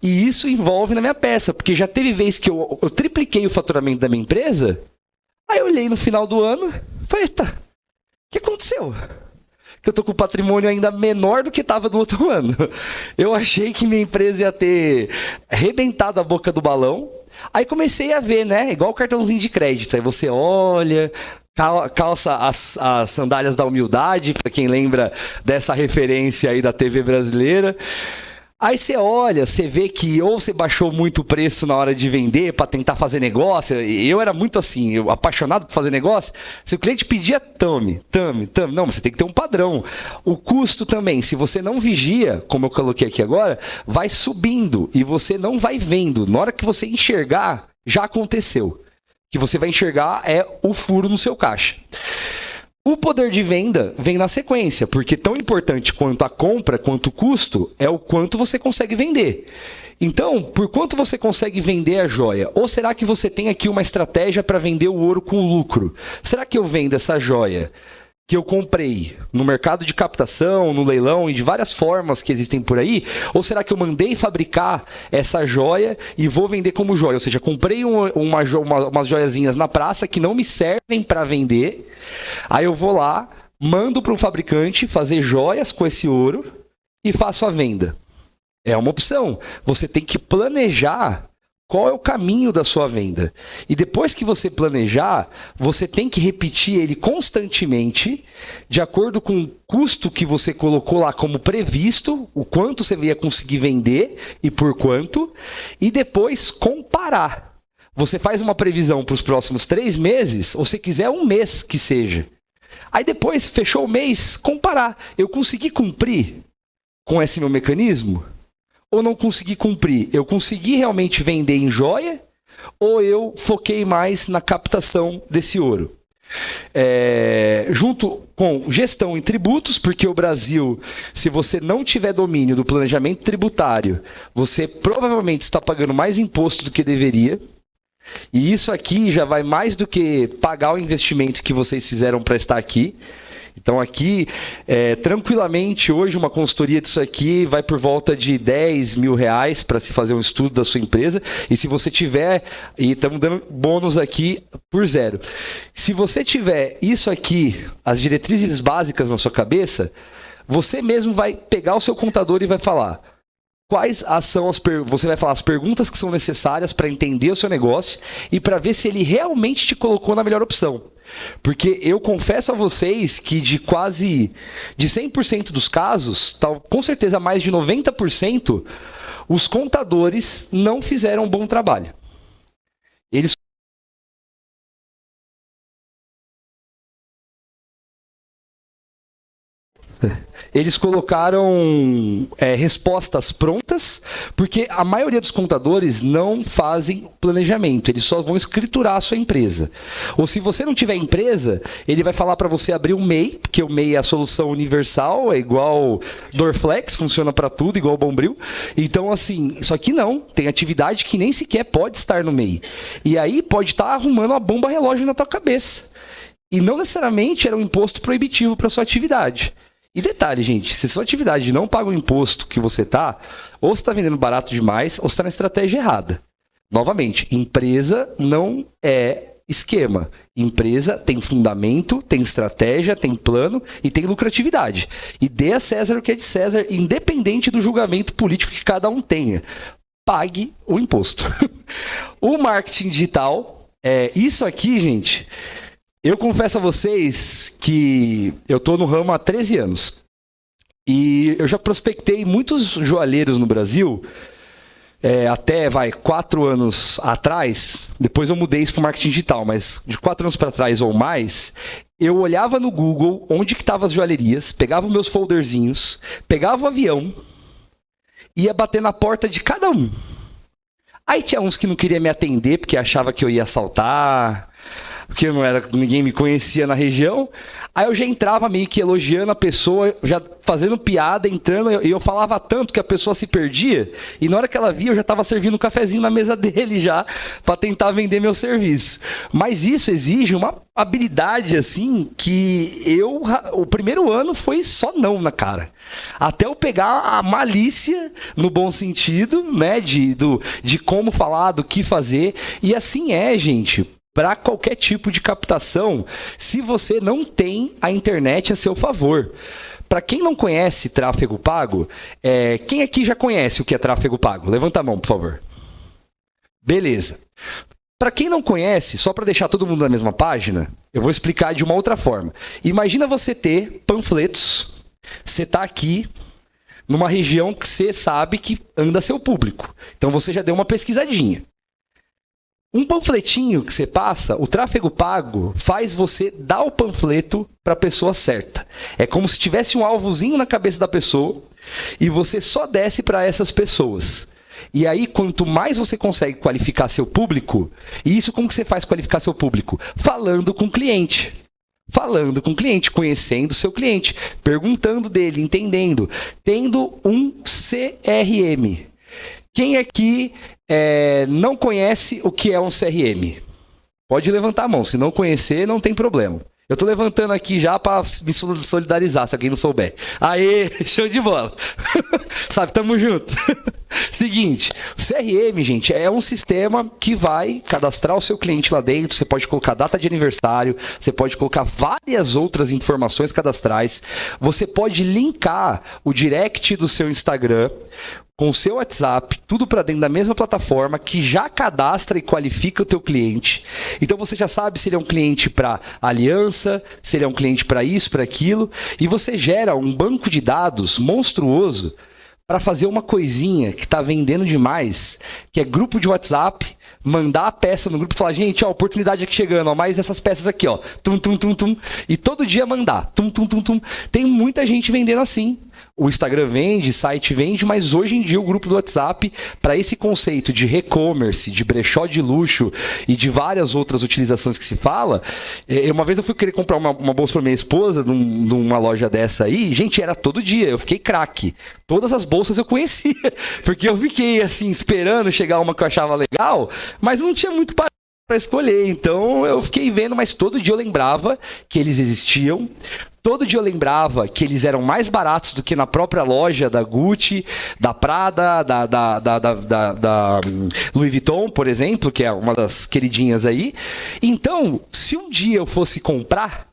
e isso envolve na minha peça. Porque já teve vez que eu tripliquei o faturamento da minha empresa, aí eu olhei no final do ano e falei, eita, o que aconteceu? Que eu tô com o patrimônio ainda menor do que estava no outro ano. Eu achei que minha empresa ia ter arrebentado a boca do balão. Aí comecei a ver, né? Igual o cartãozinho de crédito. Aí você olha, calça as sandálias da humildade, para quem lembra dessa referência aí da TV brasileira. Aí você olha, você vê que ou você baixou muito o preço na hora de vender para tentar fazer negócio. Eu era muito assim, apaixonado por fazer negócio. Se o cliente pedia, tome. Não, você tem que ter um padrão. O custo também, se você não vigia, como eu coloquei aqui agora, vai subindo e você não vai vendo. Na hora que você enxergar, já aconteceu. O que você vai enxergar é o furo no seu caixa. O poder de venda vem na sequência, porque tão importante quanto a compra, quanto o custo, é o quanto você consegue vender. Então, por quanto você consegue vender a joia? Ou será que você tem aqui uma estratégia para vender o ouro com lucro? Será que eu vendo essa joia que eu comprei no mercado de captação, no leilão e de várias formas que existem por aí? Ou será que eu mandei fabricar essa joia e vou vender como joia? Ou seja, comprei umas joiazinhas na praça que não me servem para vender, aí eu vou lá, mando para um fabricante fazer joias com esse ouro e faço a venda. É uma opção. Você tem que planejar qual é o caminho da sua venda. E depois que você planejar, você tem que repetir ele constantemente, de acordo com o custo que você colocou lá como previsto, o quanto você ia conseguir vender e por quanto, e depois comparar. Você faz uma previsão para os próximos 3 meses, ou se quiser um mês que seja. Aí depois, fechou o mês, comparar. Eu consegui cumprir com esse meu mecanismo? Ou não consegui cumprir? Eu consegui realmente vender em joia? Ou eu foquei mais na captação desse ouro? Junto com gestão em tributos, porque o Brasil, se você não tiver domínio do planejamento tributário, você provavelmente está pagando mais imposto do que deveria. E isso aqui já vai mais do que pagar o investimento que vocês fizeram para estar aqui. Então aqui, tranquilamente, hoje uma consultoria disso aqui vai por volta de 10 mil reais para se fazer um estudo da sua empresa. E se você tiver, e estamos dando bônus aqui por 0. Se você tiver isso aqui, as diretrizes básicas na sua cabeça, você mesmo vai pegar o seu contador e vai falar... Quais são você vai falar as perguntas que são necessárias para entender o seu negócio e para ver se ele realmente te colocou na melhor opção. Porque eu confesso a vocês que de 100% dos casos, com certeza mais de 90%, os contadores não fizeram um bom trabalho. Eles Eles colocaram respostas prontas, porque a maioria dos contadores não fazem planejamento, eles só vão escriturar a sua empresa. Ou se você não tiver empresa, ele vai falar para você abrir um MEI, porque o MEI é a solução universal, é igual Dorflex, funciona para tudo, igual Bombril. Então, assim, só que não, tem atividade que nem sequer pode estar no MEI. E aí pode estar arrumando uma bomba relógio na tua cabeça. E não necessariamente era um imposto proibitivo para sua atividade. E detalhe, gente, se sua atividade não paga o imposto que você tá, ou você está vendendo barato demais, ou você está na estratégia errada. Novamente, empresa não é esquema. Empresa tem fundamento, tem estratégia, tem plano e tem lucratividade. E dê a César o que é de César, independente do julgamento político que cada um tenha. Pague o imposto. O marketing digital, isso aqui, gente... Eu confesso a vocês que eu tô no ramo há 13 anos. E eu já prospectei muitos joalheiros no Brasil, até 4 anos atrás. Depois eu mudei isso para marketing digital, mas de 4 anos para trás ou mais, eu olhava no Google onde que estavam as joalherias, pegava meus folderzinhos, pegava o avião, ia bater na porta de cada um. Aí tinha uns que não queriam me atender porque achava que eu ia assaltar, porque ninguém me conhecia na região. Aí eu já entrava meio que elogiando a pessoa, já fazendo piada, entrando, e eu falava tanto que a pessoa se perdia, e na hora que ela via, eu já estava servindo um cafezinho na mesa dele já, para tentar vender meu serviço. Mas isso exige uma habilidade, assim, que o primeiro ano foi só não na cara. Até eu pegar a malícia, no bom sentido, né, de como falar, do que fazer, e assim gente... Para qualquer tipo de captação, se você não tem a internet a seu favor. Para quem não conhece tráfego pago, quem aqui já conhece o que é tráfego pago? Levanta a mão, por favor. Beleza. Para quem não conhece, só para deixar todo mundo na mesma página, eu vou explicar de uma outra forma. Imagina você ter panfletos, você está aqui numa região que você sabe que anda seu público. Então você já deu uma pesquisadinha. Um panfletinho que você passa, o tráfego pago faz você dar o panfleto para a pessoa certa. É como se tivesse um alvozinho na cabeça da pessoa e você só desce para essas pessoas. E aí, quanto mais você consegue qualificar seu público, e isso como que você faz qualificar seu público? Falando com o cliente. Falando com o cliente, conhecendo o seu cliente, perguntando dele, entendendo, tendo um CRM. Quem aqui não conhece o que é um CRM? Pode levantar a mão. Se não conhecer, não tem problema. Eu tô levantando aqui já para me solidarizar, se alguém não souber. Aê, show de bola. Sabe, tamo junto. Seguinte, o CRM, gente, é um sistema que vai cadastrar o seu cliente lá dentro. Você pode colocar data de aniversário, você pode colocar várias outras informações cadastrais. Você pode linkar o direct do seu Instagram com o seu WhatsApp, tudo para dentro da mesma plataforma que já cadastra e qualifica o teu cliente. Então você já sabe se ele é um cliente para aliança, se ele é um cliente para isso, para aquilo, e você gera um banco de dados monstruoso para fazer uma coisinha que está vendendo demais, que é grupo de WhatsApp, mandar a peça no grupo e falar, gente, ó, oportunidade aqui chegando, ó, mais essas peças aqui, ó, tum, tum, tum, tum, e todo dia mandar, tum, tum, tum, tum. Tem muita gente vendendo assim. O Instagram vende, site vende, mas hoje em dia o grupo do WhatsApp, para esse conceito de e-commerce, de brechó de luxo e de várias outras utilizações que se fala, uma vez eu fui querer comprar uma bolsa para minha esposa numa loja dessa aí, gente, era todo dia, eu fiquei craque. Todas as bolsas eu conhecia, porque eu fiquei assim, esperando chegar uma que eu achava legal, mas não tinha muito para escolher, então eu fiquei vendo, mas todo dia eu lembrava que eles existiam. Todo dia eu lembrava que eles eram mais baratos do que na própria loja da Gucci, da Prada, da Louis Vuitton, por exemplo, que é uma das queridinhas aí. Então, se um dia eu fosse comprar,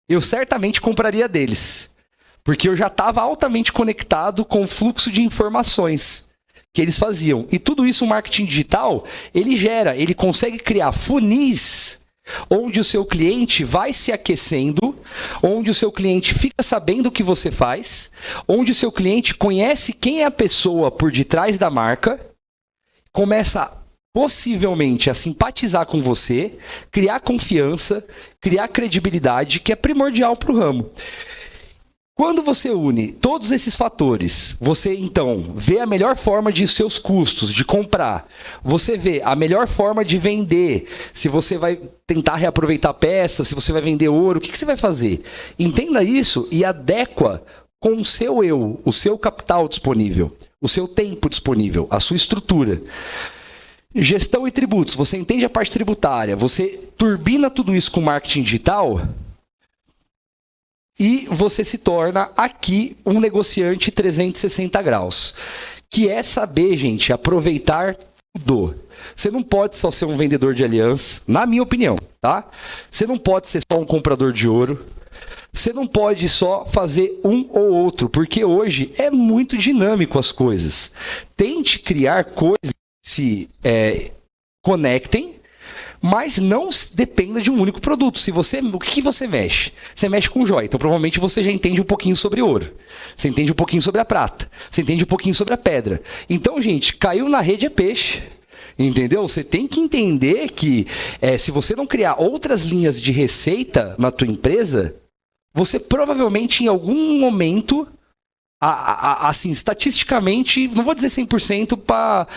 eu certamente compraria deles. Porque eu já estava altamente conectado com o fluxo de informações que eles faziam. E tudo isso o marketing digital, ele consegue criar funis onde o seu cliente vai se aquecendo, onde o seu cliente fica sabendo o que você faz, onde o seu cliente conhece quem é a pessoa por detrás da marca, começa possivelmente a simpatizar com você, criar confiança, criar credibilidade, que é primordial para o ramo. Quando você une todos esses fatores, você então vê a melhor forma de seus custos, de comprar. Você vê a melhor forma de vender. Se você vai tentar reaproveitar peças, se você vai vender ouro, o que você vai fazer? Entenda isso e adequa com o seu eu, o seu capital disponível, o seu tempo disponível, a sua estrutura. Gestão e tributos. Você entende a parte tributária, você turbina tudo isso com marketing digital. E você se torna aqui um negociante 360 graus. Que é saber, gente, aproveitar tudo. Você não pode só ser um vendedor de aliança, na minha opinião, tá? Você não pode ser só um comprador de ouro. Você não pode só fazer um ou outro, porque hoje é muito dinâmico as coisas. Tente criar coisas que se conectem, mas não dependa de um único produto. O que você mexe? Você mexe com joia, então provavelmente você já entende um pouquinho sobre ouro. Você entende um pouquinho sobre a prata. Você entende um pouquinho sobre a pedra. Então, gente, caiu na rede é peixe. Entendeu? Você tem que entender que se você não criar outras linhas de receita na tua empresa, você provavelmente em algum momento, assim, estatisticamente, não vou dizer 100%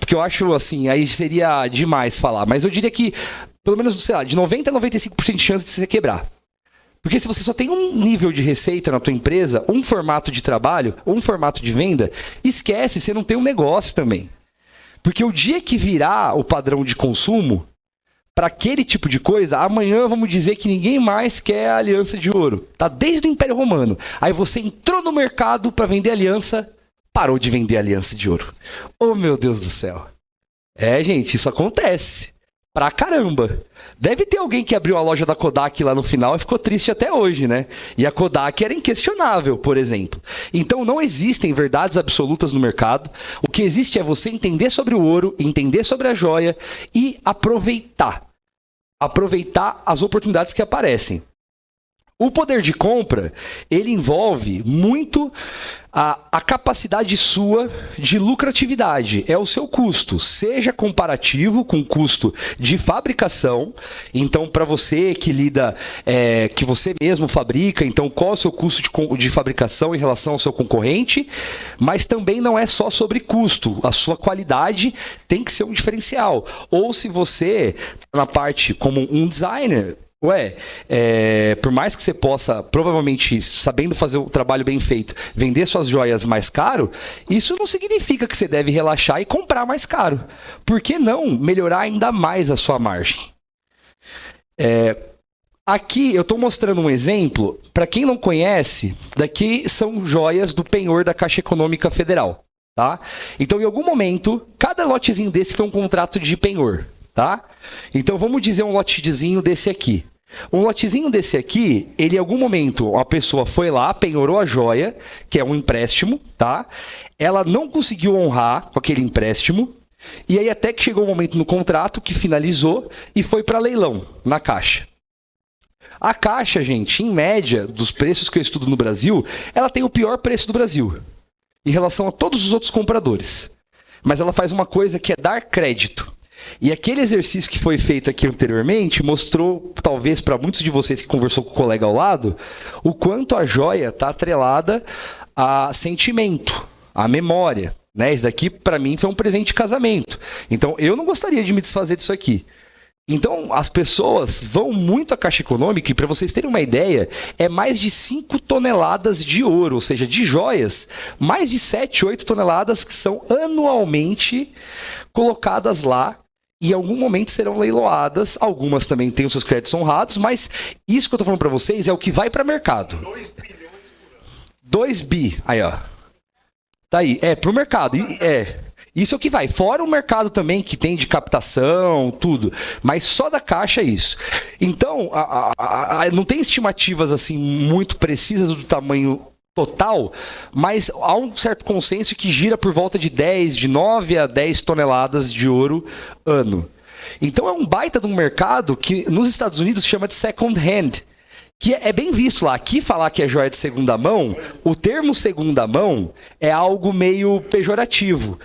porque eu acho assim, aí seria demais falar, mas eu diria que pelo menos, sei lá, de 90% a 95% de chance de você quebrar. Porque se você só tem um nível de receita na tua empresa, um formato de trabalho, um formato de venda, esquece, você não tem um negócio também. Porque o dia que virar o padrão de consumo, para aquele tipo de coisa, amanhã vamos dizer que ninguém mais quer a aliança de ouro. Tá desde o Império Romano. Aí você entrou no mercado para vender aliança, parou de vender aliança de ouro. Oh, meu Deus do céu. Gente, isso acontece. Pra caramba. Deve ter alguém que abriu a loja da Kodak lá no final e ficou triste até hoje, né? E a Kodak era inquestionável, por exemplo. Então não existem verdades absolutas no mercado. O que existe é você entender sobre o ouro, entender sobre a joia e aproveitar. Aproveitar as oportunidades que aparecem. O poder de compra, ele envolve muito a capacidade sua de lucratividade. É o seu custo, seja comparativo com o custo de fabricação. Então, para você que lida, que você mesmo fabrica, então qual é o seu custo de fabricação em relação ao seu concorrente? Mas também não é só sobre custo. A sua qualidade tem que ser um diferencial. Ou se você, na parte como um designer, por mais que você possa, provavelmente, sabendo fazer o trabalho bem feito, vender suas joias mais caro, isso não significa que você deve relaxar e comprar mais caro. Por que não melhorar ainda mais a sua margem? Aqui eu estou mostrando um exemplo, para quem não conhece, daqui são joias do penhor da Caixa Econômica Federal. Tá? Então, em algum momento, cada lotezinho desse foi um contrato de penhor. Tá? Então, vamos dizer um lotezinho desse aqui. Um lotezinho desse aqui, ele em algum momento, a pessoa foi lá, penhorou a joia, que é um empréstimo, tá? Ela não conseguiu honrar com aquele empréstimo, e aí até que chegou um momento no contrato que finalizou e foi para leilão, na Caixa. A Caixa, gente, em média, dos preços que eu estudo no Brasil, ela tem o pior preço do Brasil, em relação a todos os outros compradores. Mas ela faz uma coisa que é dar crédito. E aquele exercício que foi feito aqui anteriormente mostrou, talvez para muitos de vocês que conversou com o colega ao lado, o quanto a joia está atrelada a sentimento, a memória. Né? Isso daqui, para mim, foi um presente de casamento. Então, eu não gostaria de me desfazer disso aqui. Então, as pessoas vão muito à Caixa Econômica, e para vocês terem uma ideia, é mais de 5 toneladas de ouro, ou seja, de joias, mais de 7, 8 toneladas que são anualmente colocadas lá. E em algum momento serão leiloadas, algumas também têm os seus créditos honrados, mas isso que eu estou falando para vocês é o que vai para mercado. 2 bilhões por ano. 2 bi, aí ó. Tá aí, pro mercado, isso é o que vai. Fora o mercado também que tem de captação, tudo, mas só da Caixa é isso. Então, não tem estimativas assim muito precisas do tamanho total, mas há um certo consenso que gira por volta de 9 a 10 toneladas de ouro ano. Então é um baita de um mercado que nos Estados Unidos chama de second hand, que é bem visto lá. Aqui falar que é joia de segunda mão, o termo segunda mão é algo meio pejorativo.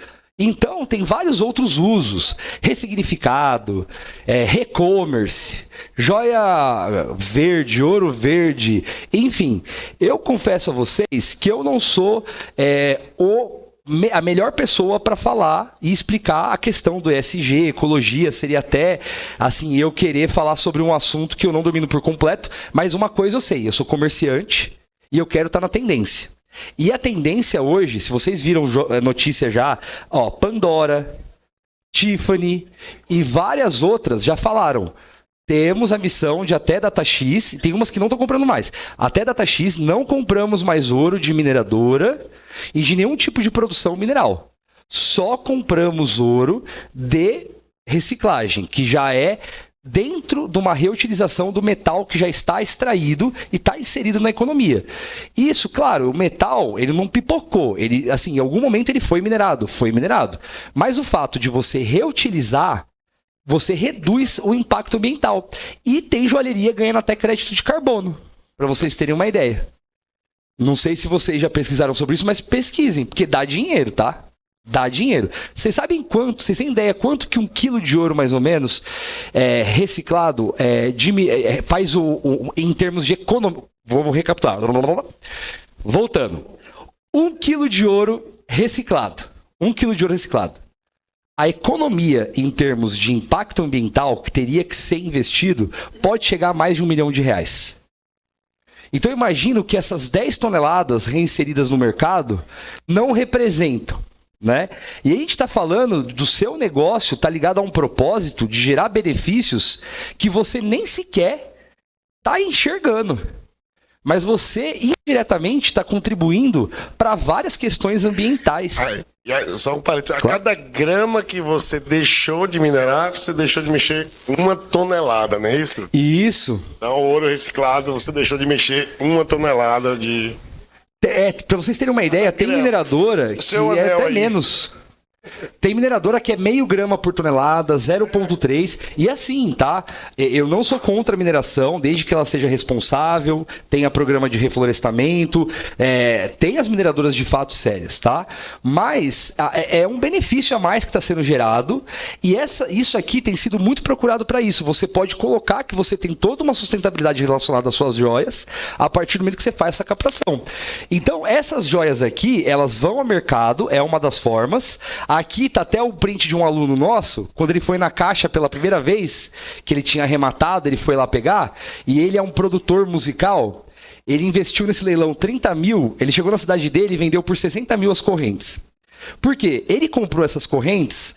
Então, tem vários outros usos. Ressignificado, re-commerce, joia verde, ouro verde, enfim. Eu confesso a vocês que eu não sou a melhor pessoa para falar e explicar a questão do ESG, ecologia. Seria até, assim, eu querer falar sobre um assunto que eu não domino por completo, mas uma coisa eu sei, eu sou comerciante e eu quero estar na tendência. E a tendência hoje, se vocês viram notícia já, ó, Pandora, Tiffany e várias outras já falaram. Temos a missão de até data X, tem umas que não estão comprando mais. Até data X não compramos mais ouro de mineradora e de nenhum tipo de produção mineral. Só compramos ouro de reciclagem, que já é dentro de uma reutilização do metal que já está extraído e está inserido na economia. Isso, claro, o metal, ele não pipocou. Ele, assim, em algum momento ele foi minerado. Mas o fato de você reutilizar, você reduz o impacto ambiental. E tem joalheria ganhando até crédito de carbono, para vocês terem uma ideia. Não sei se vocês já pesquisaram sobre isso, mas pesquisem, porque dá dinheiro, tá? Dá dinheiro. Vocês sabem quanto, vocês têm ideia quanto que 1 quilo de ouro, mais ou menos, reciclado, faz em termos de economia. Vamos recapitular. Voltando. 1 quilo de ouro reciclado. 1 quilo de ouro reciclado. A economia, em termos de impacto ambiental, que teria que ser investido, pode chegar a mais de R$1 milhão. Então eu imagino que essas 10 toneladas reinseridas no mercado não representam, né? E a gente está falando do seu negócio, está ligado a um propósito de gerar benefícios que você nem sequer está enxergando. Mas você, indiretamente, está contribuindo para várias questões ambientais. Só um parênteses. A cada grama que você deixou de minerar, você deixou de mexer 1 tonelada, não é isso? Isso. Então, o ouro reciclado, você deixou de mexer 1 tonelada de... Para vocês terem uma ideia, tem mineradora que é até menos. Tem mineradora que é meio grama por tonelada, 0,3. E assim, tá? Eu não sou contra a mineração, desde que ela seja responsável, tenha programa de reflorestamento, tem as mineradoras de fato sérias, tá? Mas é um benefício a mais que está sendo gerado. E isso aqui tem sido muito procurado para isso. Você pode colocar que você tem toda uma sustentabilidade relacionada às suas joias a partir do momento que você faz essa captação. Então, essas joias aqui, elas vão ao mercado, é uma das formas. Aqui tá até o print de um aluno nosso, quando ele foi na caixa pela primeira vez, que ele tinha arrematado, ele foi lá pegar, e ele é um produtor musical, ele investiu nesse leilão 30 mil, ele chegou na cidade dele e vendeu por 60 mil as correntes. Por quê? Ele comprou essas correntes,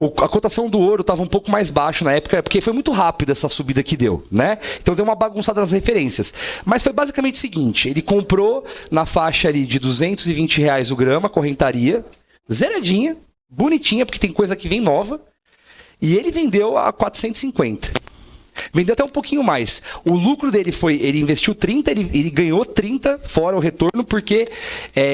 a cotação do ouro estava um pouco mais baixo na época, porque foi muito rápido essa subida que deu, né? Então deu uma bagunçada nas referências. Mas foi basicamente o seguinte, ele comprou na faixa ali de R$220 o grama, correntaria, zeradinha, bonitinha, porque tem coisa que vem nova. E ele vendeu a 450. Vendeu até um pouquinho mais. O lucro dele foi, ele investiu 30, ele ganhou 30 fora o retorno, porque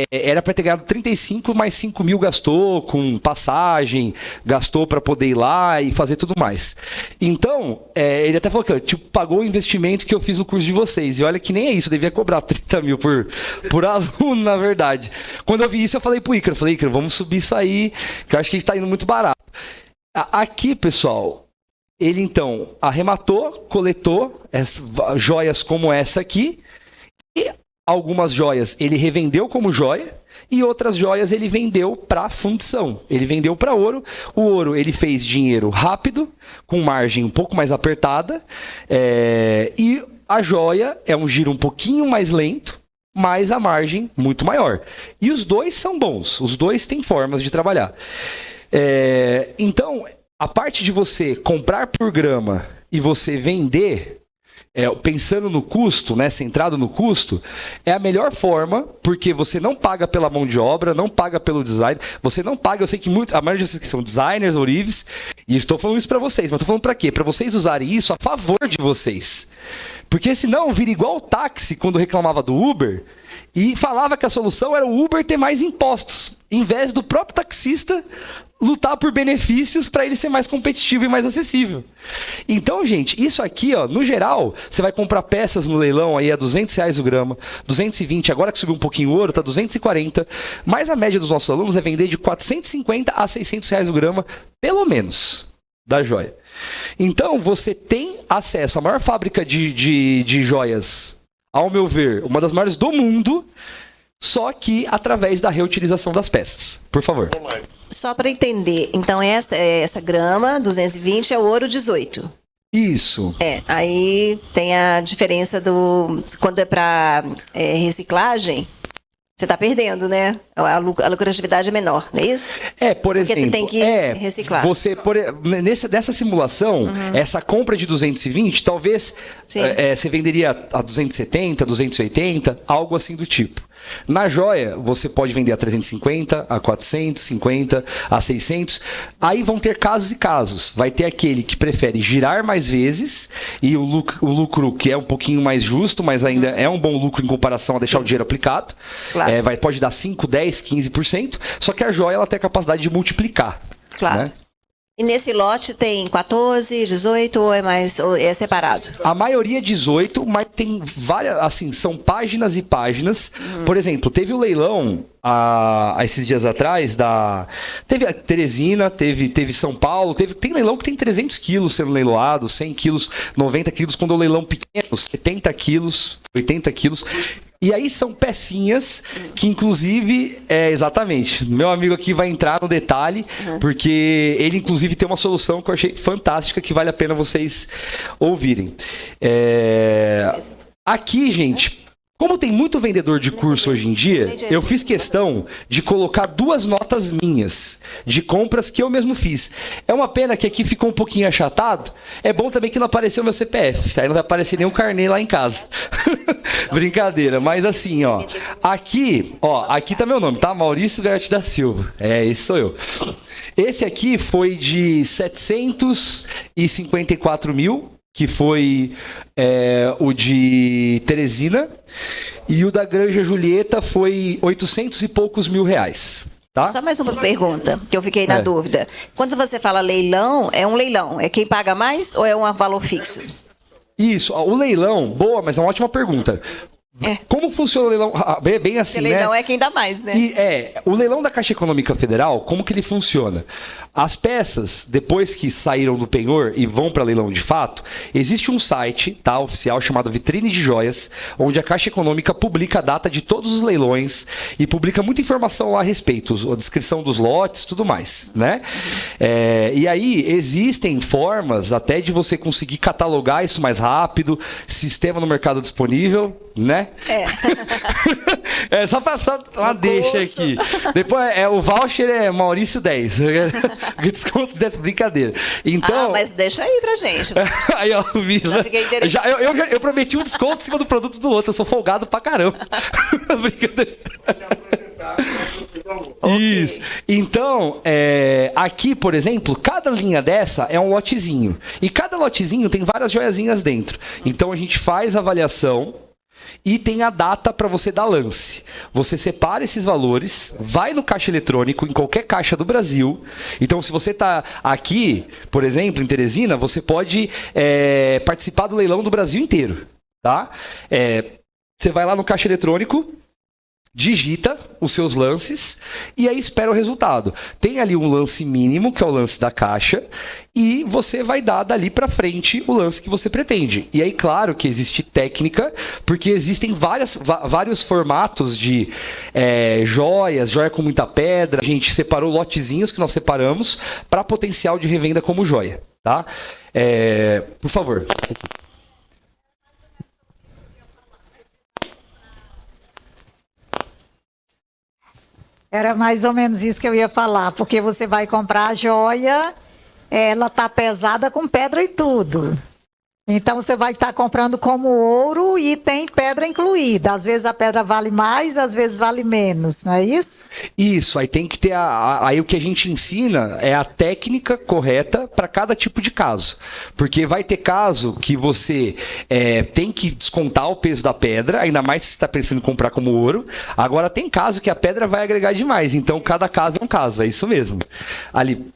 era para ter ganhado 35, mais 5 mil gastou com passagem, gastou para poder ir lá e fazer tudo mais. Então, ele até falou que tipo, pagou o investimento que eu fiz no curso de vocês. E olha que nem é isso, eu devia cobrar 30 mil por aluno, na verdade. Quando eu vi isso, eu falei pro Ícaro, vamos subir isso aí, que eu acho que a gente tá indo muito barato. Aqui, pessoal, ele então arrematou, coletou joias como essa aqui, e algumas joias ele revendeu como joia, e outras joias ele vendeu para fundição, ele vendeu para ouro. O ouro ele fez dinheiro rápido, com margem um pouco mais apertada, e a joia é um giro um pouquinho mais lento, mas a margem muito maior. E os dois são bons, os dois têm formas de trabalhar. Então, a parte de você comprar por grama e você vender, pensando no custo, né, centrado no custo, é a melhor forma, porque você não paga pela mão de obra, não paga pelo design, você não paga, eu sei que a maioria de vocês que são designers, ourives, e estou falando isso para vocês, mas estou falando para quê? Para vocês usarem isso a favor de vocês. Porque senão vira igual o táxi quando reclamava do Uber e falava que a solução era o Uber ter mais impostos. em vez do próprio taxista lutar por benefícios para ele ser mais competitivo e mais acessível. Então, gente, isso aqui, ó, no geral, você vai comprar peças no leilão aí a R$200 o grama, 220, agora que subiu um pouquinho o ouro, tá 240, mas a média dos nossos alunos é vender de 450 a R$600 o grama, pelo menos, da joia. Então, você tem acesso à maior fábrica de joias, ao meu ver, uma das maiores do mundo, só que através da reutilização das peças. Por favor. Só para entender, então essa grama, 220, é o ouro 18. Isso. Aí tem a diferença quando é para reciclagem, você está perdendo, né? A lucratividade é menor, não é isso? Por exemplo, você tem que reciclar. Você, nessa simulação, essa compra de 220, talvez você venderia a 270, 280, algo assim do tipo. Na joia, você pode vender a 350, a 450, a 600. Aí vão ter casos e casos. Vai ter aquele que prefere girar mais vezes e o lucro que é um pouquinho mais justo, mas ainda é um bom lucro em comparação a deixar o dinheiro aplicado. Claro. Pode dar 5, 10, 15%. Só que a joia ela tem a capacidade de multiplicar. Claro. Né? E nesse lote tem 14, 18 ou é separado? A maioria é 18, mas tem várias, assim, são páginas e páginas. Por exemplo, teve o leilão há esses dias atrás teve a Teresina, teve São Paulo, tem leilão que tem 300 quilos sendo leiloado, 100 quilos, 90 quilos, quando é um leilão pequeno, 70 quilos, 80 quilos. E aí são pecinhas que, inclusive, exatamente, meu amigo aqui vai entrar no detalhe, porque ele, inclusive, tem uma solução que eu achei fantástica, que vale a pena vocês ouvirem. Aqui, gente, como tem muito vendedor de curso hoje em dia, eu fiz questão de colocar 2 notas minhas de compras que eu mesmo fiz. É uma pena que aqui ficou um pouquinho achatado. É bom também que não apareceu meu CPF. Aí não vai aparecer nenhum carnê lá em casa. Brincadeira. Mas assim, ó. Aqui tá meu nome, tá? Maurício Gaiotti da Silva. Esse sou eu. Esse aqui foi de 754 mil. Que foi o de Teresina, e o da Granja Julieta foi 800 e poucos mil reais. Tá? Só mais uma pergunta, que eu fiquei na dúvida. Quando você fala leilão, é um leilão. É quem paga mais ou é um valor fixo? Isso, o leilão, boa, mas é uma ótima pergunta. Como funciona o leilão? Bem assim, porque leilão é quem dá mais, né? O leilão da Caixa Econômica Federal, como que ele funciona? As peças, depois que saíram do penhor e vão para leilão de fato, existe um site, tá, oficial, chamado Vitrine de Joias, onde a Caixa Econômica publica a data de todos os leilões e publica muita informação lá a respeito, a descrição dos lotes, tudo mais, né? E aí existem formas até de você conseguir catalogar isso mais rápido, sistema no mercado disponível, né? Só pra uma deixa aqui. Depois o voucher é Maurício 10. Desconto dessa brincadeira. Então, mas deixa aí pra gente. Aí, ó, Já fiquei interessado. eu prometi um desconto em cima do produto do outro. Eu sou folgado pra caramba. Brincadeira. Isso. Então, aqui, por exemplo, cada linha dessa é um lotezinho. E cada lotezinho tem várias joiazinhas dentro. Então a gente faz a avaliação e tem a data para você dar lance. Você separa esses valores, vai no caixa eletrônico, em qualquer caixa do Brasil. Então, se você está aqui, por exemplo, em Teresina, você pode participar do leilão do Brasil inteiro. Tá? Você vai lá no caixa eletrônico, digita os seus lances e aí espera o resultado. Tem ali um lance mínimo, que é o lance da caixa, e você vai dar dali para frente o lance que você pretende. E aí, claro que existe técnica, porque existem vários formatos de joia com muita pedra. A gente separou lotezinhos que nós separamos para potencial de revenda como joia. Tá? Por favor. Era mais ou menos isso que eu ia falar, porque você vai comprar a joia, ela tá pesada com pedra e tudo. Então você vai estar comprando como ouro e tem pedra incluída. Às vezes a pedra vale mais, às vezes vale menos, não é isso? Isso, aí tem que ter aí o que a gente ensina é a técnica correta para cada tipo de caso. Porque vai ter caso que você tem que descontar o peso da pedra, ainda mais se você está pensando em comprar como ouro. Agora tem caso que a pedra vai agregar demais, então cada caso é um caso, é isso mesmo. Ali.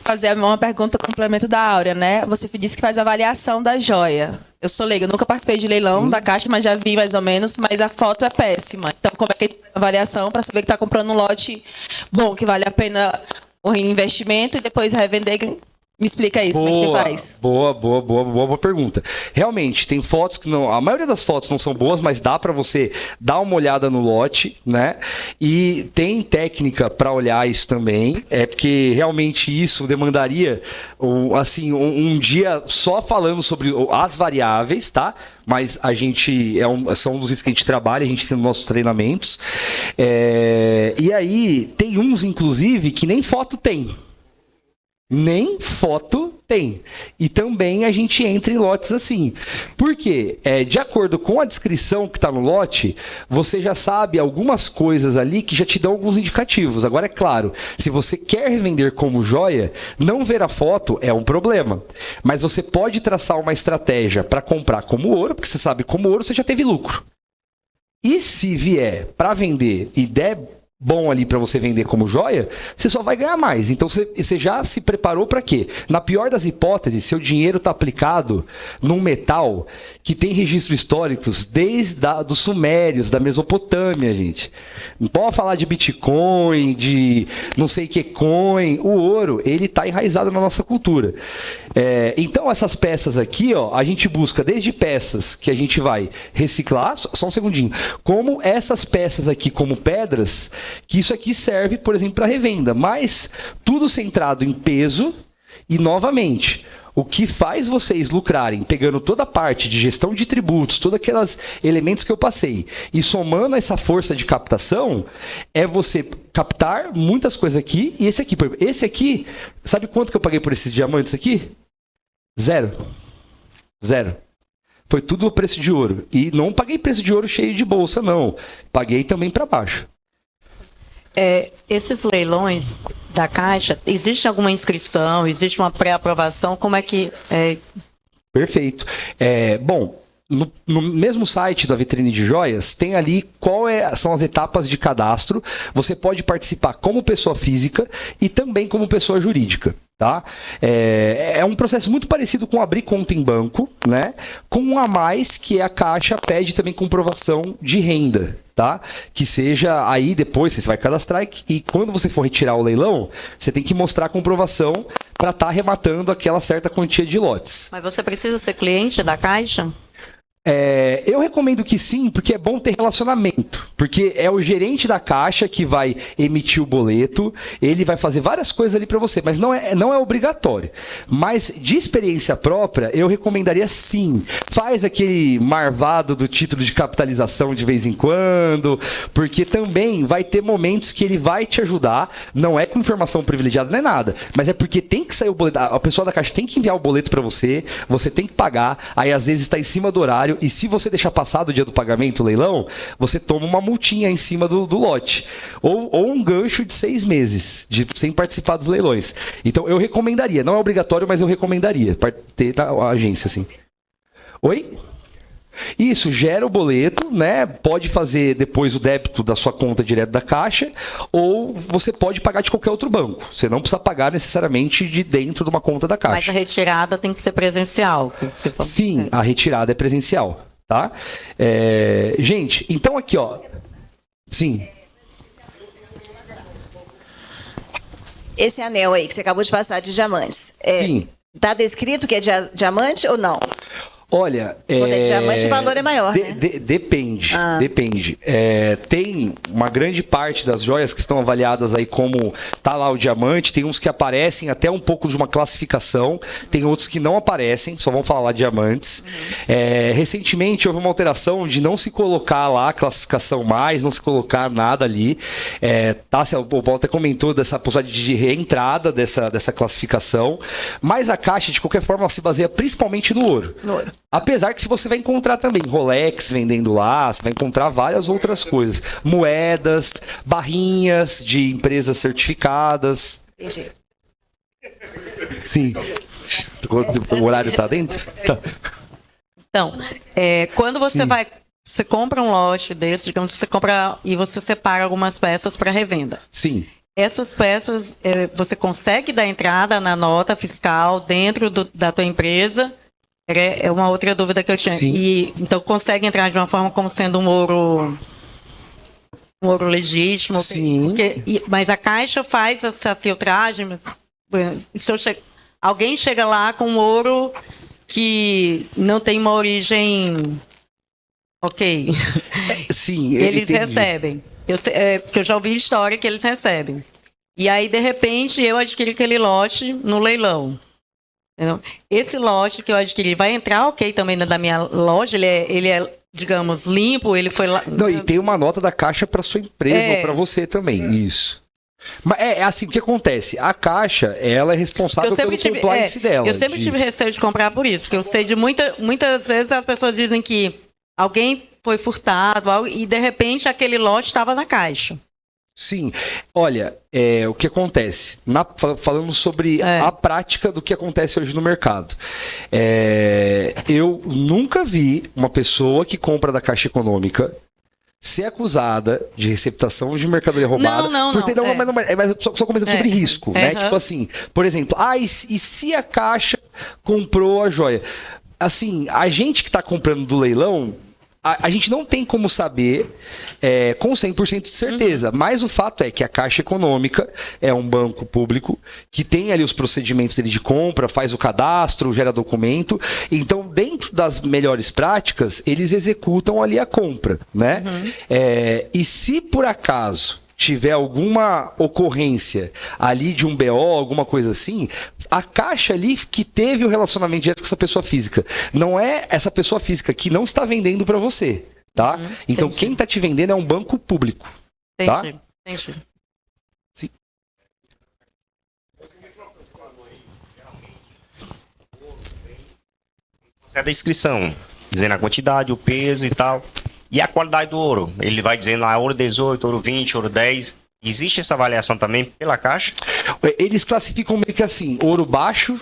Fazer uma pergunta complemento da Áurea, né? Você disse que faz avaliação da joia. Eu sou leiga, eu nunca participei de leilão da Caixa, mas já vi mais ou menos, mas a foto é péssima. Então, como é que faz a avaliação para saber que está comprando um lote bom, que vale a pena o investimento e depois revender? Me explica isso, como é que você faz? Boa pergunta. Realmente, tem fotos que não... A maioria das fotos não são boas, mas dá para você dar uma olhada no lote, né? E tem técnica para olhar isso também. É porque realmente isso demandaria assim, um dia só falando sobre as variáveis, tá? Mas a gente... são dos itens que a gente trabalha, a gente ensina nos nossos treinamentos. E aí, tem uns, inclusive, que nem foto tem. Nem foto tem. E também a gente entra em lotes assim. Por quê? De acordo com a descrição que está no lote, você já sabe algumas coisas ali que já te dão alguns indicativos. Agora, é claro, se você quer revender como joia, não ver a foto é um problema. Mas você pode traçar uma estratégia para comprar como ouro, porque você sabe como ouro você já teve lucro. E se vier para vender e der bom ali para você vender como joia, você só vai ganhar mais. Então você já se preparou para quê? Na pior das hipóteses, seu dinheiro está aplicado num metal que tem registros históricos desde dos sumérios, da Mesopotâmia, gente. Não pode falar de Bitcoin, de não sei que coin. O ouro, ele está enraizado na nossa cultura. Então essas peças aqui, ó, a gente busca desde peças que a gente vai reciclar, só um segundinho, como essas peças aqui como pedras, que isso aqui serve, por exemplo, para revenda, mas tudo centrado em peso e, novamente, o que faz vocês lucrarem, pegando toda a parte de gestão de tributos, todos aqueles elementos que eu passei, e somando essa força de captação, é você captar muitas coisas aqui, e esse aqui, por exemplo, esse aqui, sabe quanto que eu paguei por esses diamantes aqui? Zero. Foi tudo o preço de ouro. E não paguei preço de ouro cheio de bolsa, não. Paguei também para baixo. Esses leilões da Caixa, existe alguma inscrição, existe uma pré-aprovação? Como é que... Perfeito. Bom, no mesmo site da Vitrine de Joias, tem ali são as etapas de cadastro. Você pode participar como pessoa física e também como pessoa jurídica. Tá? É um processo muito parecido com abrir conta em banco, né? Com um a mais que a Caixa pede também comprovação de renda, tá? Que seja aí depois você vai cadastrar e quando você for retirar o leilão, você tem que mostrar a comprovação para estar arrematando aquela certa quantia de lotes. Mas você precisa ser cliente da Caixa? Eu recomendo que sim, porque é bom ter relacionamento. Porque é o gerente da Caixa que vai emitir o boleto, ele vai fazer várias coisas ali para você, mas não é obrigatório. Mas de experiência própria, eu recomendaria sim. Faz aquele marvado do título de capitalização de vez em quando, porque também vai ter momentos que ele vai te ajudar. Não é com informação privilegiada, não é nada, mas é porque tem que sair o boleto. A pessoa da Caixa tem que enviar o boleto para você, você tem que pagar, aí às vezes está em cima do horário. E se você deixar passar do dia do pagamento, o leilão, você toma uma multinha em cima do lote. Ou um gancho de 6 meses, sem participar dos leilões. Então eu recomendaria, não é obrigatório, mas eu recomendaria ter na agência, assim. Oi? Isso, gera o boleto, né? Pode fazer depois o débito da sua conta direto da Caixa, ou você pode pagar de qualquer outro banco. Você não precisa pagar necessariamente de dentro de uma conta da Caixa. Mas a retirada tem que ser presencial. Sim, a retirada é presencial, tá? Gente, então aqui, ó. Sim. Esse anel aí que você acabou de passar de diamantes, Sim. tá descrito que é diamante ou não? Olha, Quando é diamante, o valor é maior, né? Depende, depende. Tem uma grande parte das joias que estão avaliadas aí como tá lá o diamante, tem uns que aparecem até um pouco de uma classificação, tem outros que não aparecem, só vão falar lá diamantes. Recentemente houve uma alteração de não se colocar lá a classificação mais, não se colocar nada ali. O Paulo até comentou dessa possibilidade de reentrada dessa classificação, mas a Caixa, de qualquer forma, ela se baseia principalmente no ouro. Apesar que você vai encontrar também Rolex vendendo lá, você vai encontrar várias outras coisas. Moedas, barrinhas de empresas certificadas. Entendi. Sim. O horário tá dentro? Tá. Então, quando você você compra um lote desse, digamos, você compra e você separa algumas peças para revenda. Sim. Essas peças, você consegue dar entrada na nota fiscal dentro da tua empresa? É uma outra dúvida que eu tinha. Sim. E, então, consegue entrar de uma forma como sendo um ouro legítimo? Sim. Mas a Caixa faz essa filtragem. Alguém chega lá com ouro que não tem uma origem... Ok. Sim, Eles entendi. recebem. Porque eu já ouvi história que eles recebem. E aí, de repente, eu adquiri aquele lote no leilão. Entendeu? Esse lote que eu adquiri vai entrar, ok, também da minha loja. Ele é, digamos, limpo. Ele foi lá. Não, e tem uma nota da Caixa para sua empresa ou para você também. Isso. Mas é assim, o que acontece? A Caixa, ela é responsável pelo compliance dela. Eu sempre tive receio de comprar por isso. Porque eu sei de muitas vezes as pessoas dizem que alguém foi furtado e, de repente, aquele lote estava na Caixa. Sim. Olha, o que acontece? Falando sobre a prática do que acontece hoje no mercado. Eu nunca vi uma pessoa que compra da Caixa Econômica ser acusada de receptação de mercadoria roubada. Não. Mas só comentando sobre risco, né? Tipo assim, por exemplo, e se a Caixa comprou a joia? Assim, a gente que está comprando do leilão, a gente não tem como saber com 100% de certeza, mas o fato é que a Caixa Econômica é um banco público que tem ali os procedimentos dele de compra, faz o cadastro, gera documento, então dentro das melhores práticas, eles executam ali a compra, né? E se por acaso tiver alguma ocorrência ali de um BO, alguma coisa assim, a Caixa ali que teve o relacionamento direto com essa pessoa física. Não é essa pessoa física que não está vendendo para você, tá? Então entendi. quem está te vendendo é um banco público, tá? Entendi. Sim. É da inscrição, dizendo a quantidade, o peso e tal. E a qualidade do ouro? Ele vai dizendo lá ouro 18, ouro 20, ouro 10. Existe essa avaliação também pela Caixa? Eles classificam meio que assim, ouro baixo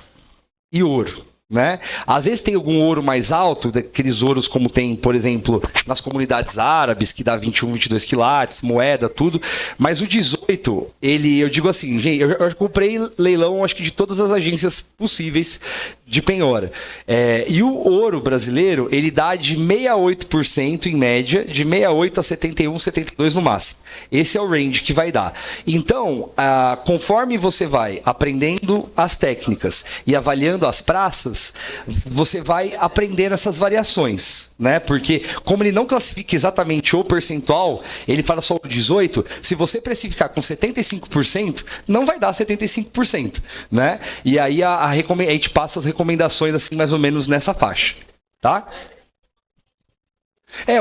e ouro, né? Às vezes tem algum ouro mais alto, daqueles ouros como tem, por exemplo, nas comunidades árabes, que dá 21, 22 quilates, moeda, tudo. Mas o 18, eu digo assim, gente, eu comprei leilão, acho que de todas as agências possíveis de penhora. E o ouro brasileiro, ele dá de 68% em média, de 68 a 71, 72 no máximo. Esse é o range que vai dar. Então, conforme você vai aprendendo as técnicas e avaliando as praças, você vai aprendendo essas variações, né? Porque como ele não classifica exatamente o percentual, ele fala só o 18, se você precificar com 75%, não vai dar 75%, né? E aí a gente passa as recomendações assim mais ou menos nessa faixa, tá?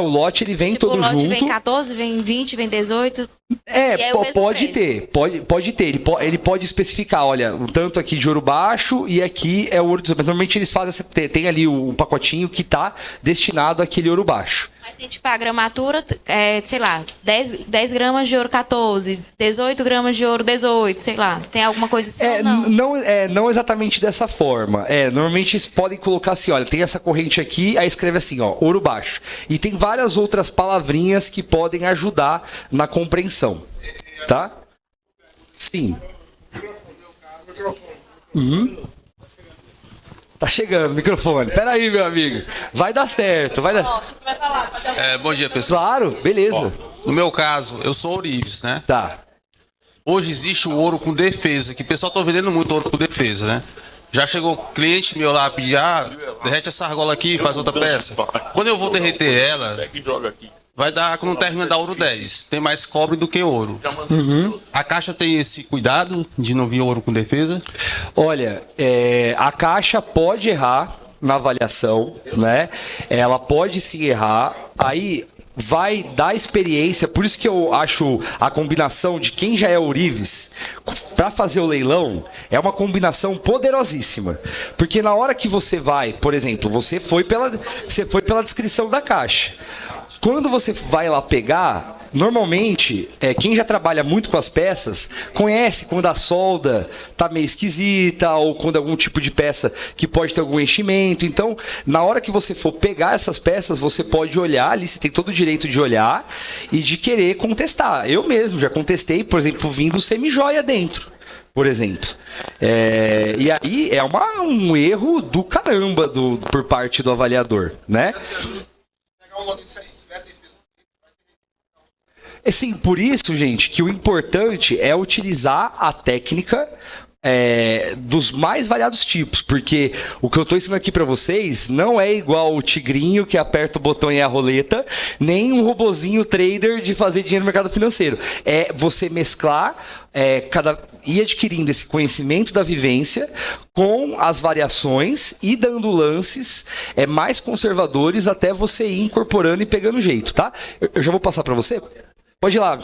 O lote ele vem Tipo, todo o lote junto. vem 14, vem 20, vem 18. é o mesmo Pode preço. ter, pode ter. Ele pode especificar, olha, um tanto aqui de ouro baixo e aqui é o ouro 18. Mas normalmente eles fazem, tem ali um pacotinho que está destinado àquele ouro baixo. Mas tem tipo a gramatura, sei lá, 10 gramas de ouro 14, 18 gramas de ouro 18, sei lá. Tem alguma coisa assim ou não? Não exatamente dessa forma. Normalmente eles podem colocar assim, olha, tem essa corrente aqui, aí escreve assim, ó, ouro baixo. E tem várias outras palavrinhas que podem ajudar na compreensão, tá? Sim. Tá chegando o microfone. Pera aí, meu amigo. Vai dar certo, vai dar... Bom dia, pessoal. Claro, beleza. No meu caso, eu sou ourives, né? Tá. Hoje existe o ouro com defesa, que o pessoal tá vendendo muito ouro com defesa, né? Já chegou cliente meu lá pedir, derrete essa argola aqui e faz outra peça. Quando eu vou derreter ela, vai dar, quando termina, dá ouro 10. Tem mais cobre do que ouro. A caixa tem esse cuidado de não vir ouro com defesa? Olha, a caixa pode errar na avaliação, né? Ela pode se errar, aí vai dar experiência, por isso que eu acho a combinação de quem já é ourives para fazer o leilão é uma combinação poderosíssima, porque na hora que você vai, por exemplo, você foi pela descrição da caixa. Quando você vai lá pegar, normalmente, quem já trabalha muito com as peças, conhece quando a solda tá meio esquisita ou quando algum tipo de peça que pode ter algum enchimento. Então, na hora que você for pegar essas peças, você pode olhar ali, você tem todo o direito de olhar e de querer contestar. Eu mesmo já contestei, por exemplo, vindo semi-joia dentro, por exemplo. E aí é um erro do caramba por parte do avaliador, né? Sim, por isso, gente, que o importante é utilizar a técnica dos mais variados tipos, porque o que eu estou ensinando aqui para vocês não é igual o tigrinho que aperta o botão e a roleta, nem um robozinho trader de fazer dinheiro no mercado financeiro. É você mesclar, ir adquirindo esse conhecimento da vivência com as variações e dando lances mais conservadores até você ir incorporando e pegando jeito, tá? Eu já vou passar para você. Pode ir lá.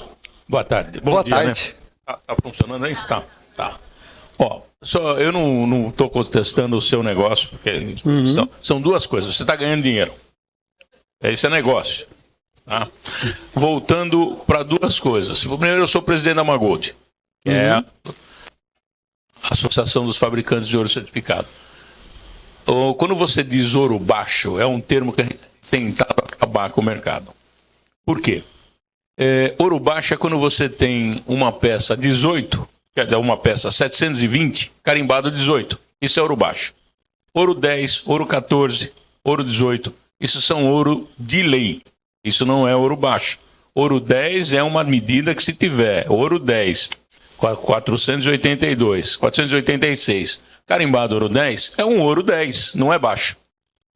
Boa tarde. Boa tarde. Né? Tá funcionando aí? Tá. Ó, eu não estou contestando o seu negócio, porque são duas coisas. Você está ganhando dinheiro. Isso é negócio. Tá? Voltando para duas coisas. Primeiro, eu sou presidente da Magold, que é a Associação dos Fabricantes de Ouro Certificado. Quando você diz ouro baixo, é um termo que a gente tem tentado acabar com o mercado. Por quê? Ouro baixo é quando você tem uma peça 18, quer dizer, uma peça 720, carimbado 18. Isso é ouro baixo. Ouro 10, ouro 14, ouro 18, isso são ouro de lei. Isso não é ouro baixo. Ouro 10 é uma medida que se tiver ouro 10, 482, 486, carimbado ouro 10, é um ouro 10, não é baixo.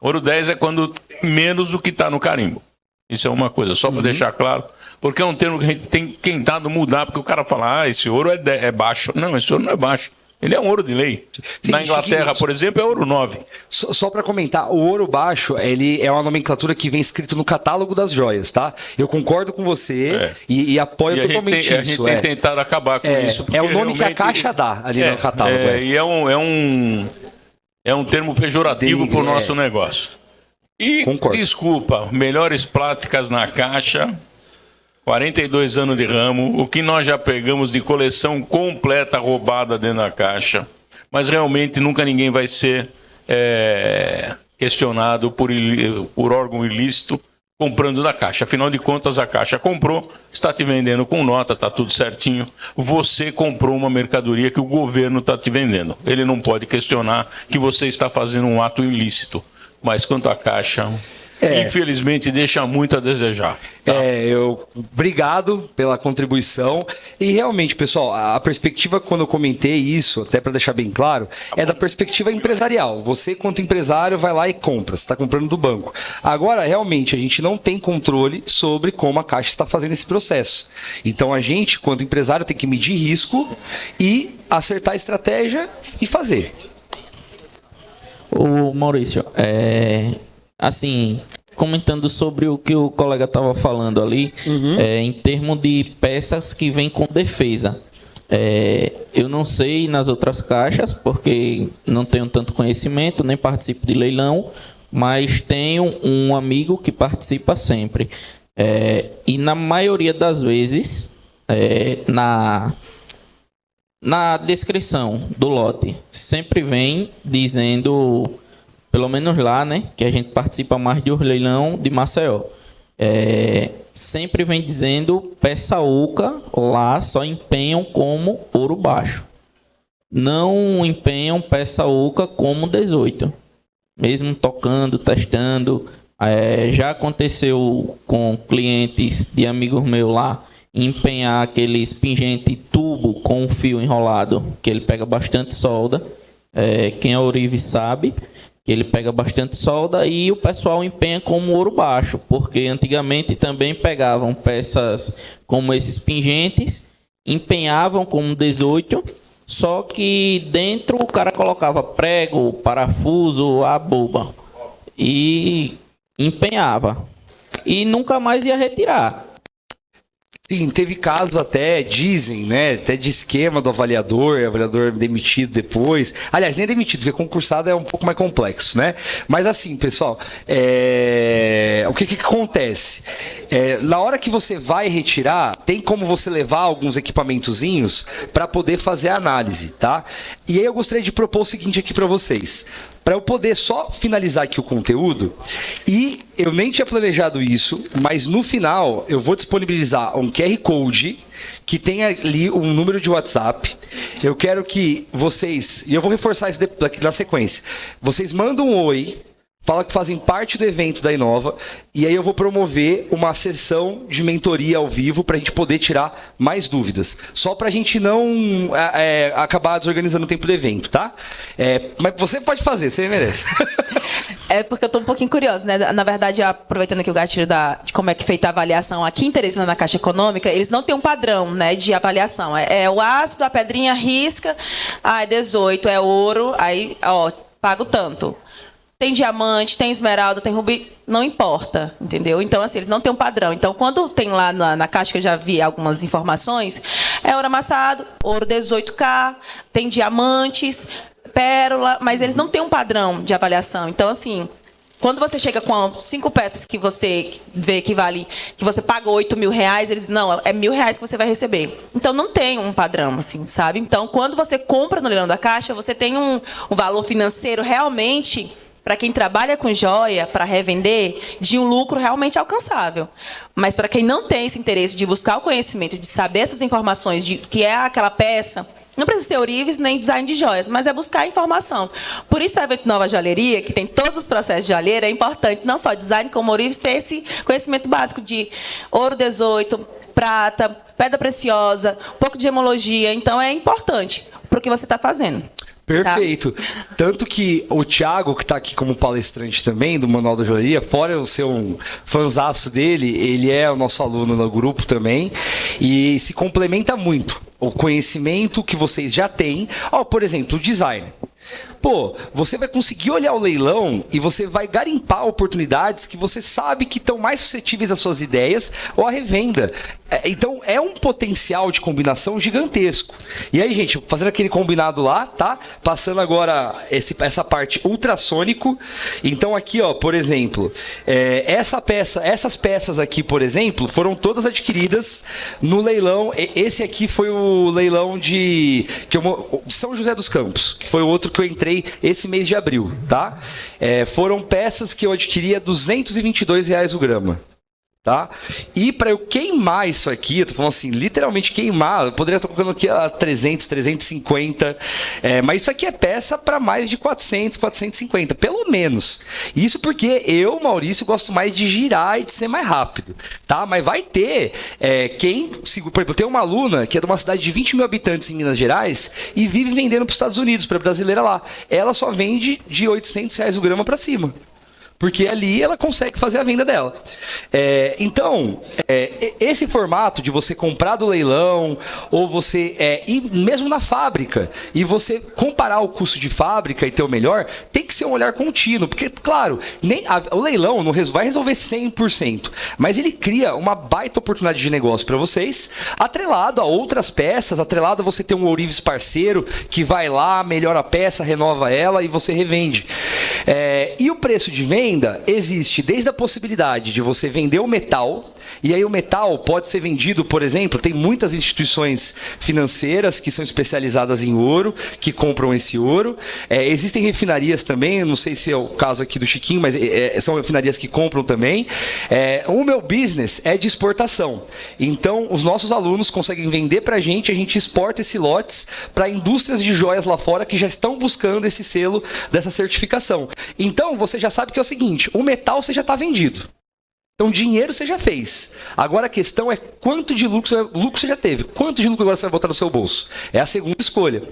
Ouro 10 é quando tem menos do que está no carimbo. Isso é uma coisa, só para deixar claro, porque é um termo que a gente tem tentado mudar, porque o cara fala, esse ouro é baixo. Não, esse ouro não é baixo. Ele é um ouro de lei. Sim, na Inglaterra, por exemplo, é ouro 9. Só para comentar, o ouro baixo, ele é uma nomenclatura que vem escrito no catálogo das joias, tá? Eu concordo com você e apoio totalmente isso. A gente tem tentado acabar com isso. É o nome que a Caixa dá ali no catálogo. E é um termo pejorativo para o nosso negócio. E, concordo. Desculpa, melhores práticas na Caixa, 42 anos de ramo, o que nós já pegamos de coleção completa roubada dentro da Caixa, mas realmente nunca ninguém vai ser questionado por órgão ilícito comprando da Caixa. Afinal de contas, a Caixa comprou, está te vendendo com nota, está tudo certinho. Você comprou uma mercadoria que o governo está te vendendo. Ele não pode questionar que você está fazendo um ato ilícito. Mas quanto à Caixa, infelizmente deixa muito a desejar. Tá? Obrigado pela contribuição. E realmente, pessoal, a perspectiva, quando eu comentei isso, até para deixar bem claro, é da perspectiva empresarial. Você, quanto empresário, vai lá e compra. Você está comprando do banco. Agora, realmente, a gente não tem controle sobre como a Caixa está fazendo esse processo. Então, a gente, quanto empresário, tem que medir risco e acertar a estratégia e fazer. Ô Maurício, assim, comentando sobre o que o colega estava falando ali, em termos de peças que vêm com defesa. Eu não sei nas outras caixas, porque não tenho tanto conhecimento, nem participo de leilão, mas tenho um amigo que participa sempre. E na maioria das vezes, na descrição do lote, sempre vem dizendo, pelo menos lá, né, que a gente participa mais de um leilão de Maceió, sempre vem dizendo peça oca, lá só empenham como ouro baixo. Não empenham peça oca como 18. Mesmo tocando, testando. Já aconteceu com clientes de amigos meus lá, empenhar aquele pingente tubo com um fio enrolado, que ele pega bastante solda. Quem é ourives sabe que ele pega bastante solda e o pessoal empenha como ouro baixo, porque antigamente também pegavam peças como esses pingentes, empenhavam como 18, só que dentro o cara colocava prego, parafuso, a boba e empenhava e nunca mais ia retirar. Sim, teve casos até, dizem, né, até de esquema do avaliador demitido depois. Aliás, nem demitido, porque concursado é um pouco mais complexo, né? Mas assim, pessoal, o que acontece? Na hora que você vai retirar, tem como você levar alguns equipamentozinhos para poder fazer a análise, tá? E aí eu gostaria de propor o seguinte aqui para vocês. Para eu poder só finalizar aqui o conteúdo, e eu nem tinha planejado isso, mas no final eu vou disponibilizar um QR Code que tem ali um número de WhatsApp. Eu quero que vocês, e eu vou reforçar isso aqui na sequência, vocês mandam um oi, fala que fazem parte do evento da Inova, e aí eu vou promover uma sessão de mentoria ao vivo para a gente poder tirar mais dúvidas. Só para a gente não acabar desorganizando o tempo do evento, tá? Mas você pode fazer, você merece. É porque eu estou um pouquinho curiosa, né? Na verdade, aproveitando aqui o gatilho de como é que é feita a avaliação aqui em Teresina, na Caixa Econômica, eles não têm um padrão, né, de avaliação. É o ácido, a pedrinha risca, é 18, é ouro, aí, ó, pago tanto. Tem diamante, tem esmeralda, tem rubi, não importa, entendeu? Então, assim, eles não têm um padrão. Então, quando tem lá na caixa, que eu já vi algumas informações, é ouro amassado, ouro 18K, tem diamantes, pérola, mas eles não têm um padrão de avaliação. Então, assim, quando você chega com 5 peças que você vê que vale, que você paga 8 mil reais, eles, não, é R$1.000 que você vai receber. Então, não tem um padrão, assim, sabe? Então, quando você compra no leilão da Caixa, você tem um valor financeiro realmente, para quem trabalha com joia, para revender, de um lucro realmente alcançável. Mas para quem não tem esse interesse de buscar o conhecimento, de saber essas informações, de que é aquela peça, não precisa ter ourives nem design de joias, mas é buscar a informação. Por isso, o evento Nova Joalheria, que tem todos os processos de joalheira, é importante, não só design como ourives, ter esse conhecimento básico de ouro 18, prata, pedra preciosa, um pouco de gemologia. Então, é importante para o que você está fazendo. Perfeito. Tanto que o Thiago, que está aqui como palestrante também do Manual da Joalheria, fora eu ser um fanzaço dele, ele é o nosso aluno no grupo também, e se complementa muito o conhecimento que vocês já têm. Por exemplo, o design. Pô, você vai conseguir olhar o leilão e você vai garimpar oportunidades que você sabe que estão mais suscetíveis às suas ideias ou à revenda. Então, é um potencial de combinação gigantesco. E aí, gente, fazendo aquele combinado lá, tá? Passando agora essa parte ultrassônico. Então, aqui, ó, por exemplo, essas peças aqui, por exemplo, foram todas adquiridas no leilão. Esse aqui foi o leilão de São José dos Campos, que foi o outro que eu entrei esse mês de abril, tá? Foram peças que eu adquiri a R$222 o grama. Tá? E para eu queimar isso aqui, eu tô falando assim, literalmente queimar, eu poderia estar colocando aqui a 300, 350, mas isso aqui é peça para mais de 400, 450, pelo menos. Isso porque eu, Maurício, gosto mais de girar e de ser mais rápido, tá? Mas vai ter por exemplo, tem uma aluna que é de uma cidade de 20 mil habitantes em Minas Gerais e vive vendendo para os Estados Unidos, para brasileira lá. Ela só vende de R$800 o grama para cima. Porque ali ela consegue fazer a venda dela. Então, esse formato de você comprar do leilão, ou você ir mesmo na fábrica, e você comparar o custo de fábrica e ter o melhor, tem que ser um olhar contínuo. Porque, claro, o leilão não vai resolver 100%, mas ele cria uma baita oportunidade de negócio para vocês, atrelado a outras peças, atrelado a você ter um ourives parceiro que vai lá, melhora a peça, renova ela e você revende. E o preço de venda existe desde a possibilidade de você vender o metal, e aí o metal pode ser vendido, por exemplo, tem muitas instituições financeiras que são especializadas em ouro, que compram esse ouro. Existem refinarias também, não sei se é o caso aqui do Chiquinho, mas são refinarias que compram também. O meu business é de exportação. Então, os nossos alunos conseguem vender para a gente exporta esses lotes para indústrias de joias lá fora que já estão buscando esse selo dessa certificação. Então, você já sabe que é o seguinte, o metal você já está vendido. Então, dinheiro você já fez. Agora a questão é quanto de lucro você já teve. Quanto de lucro agora você vai botar no seu bolso? É a segunda escolha.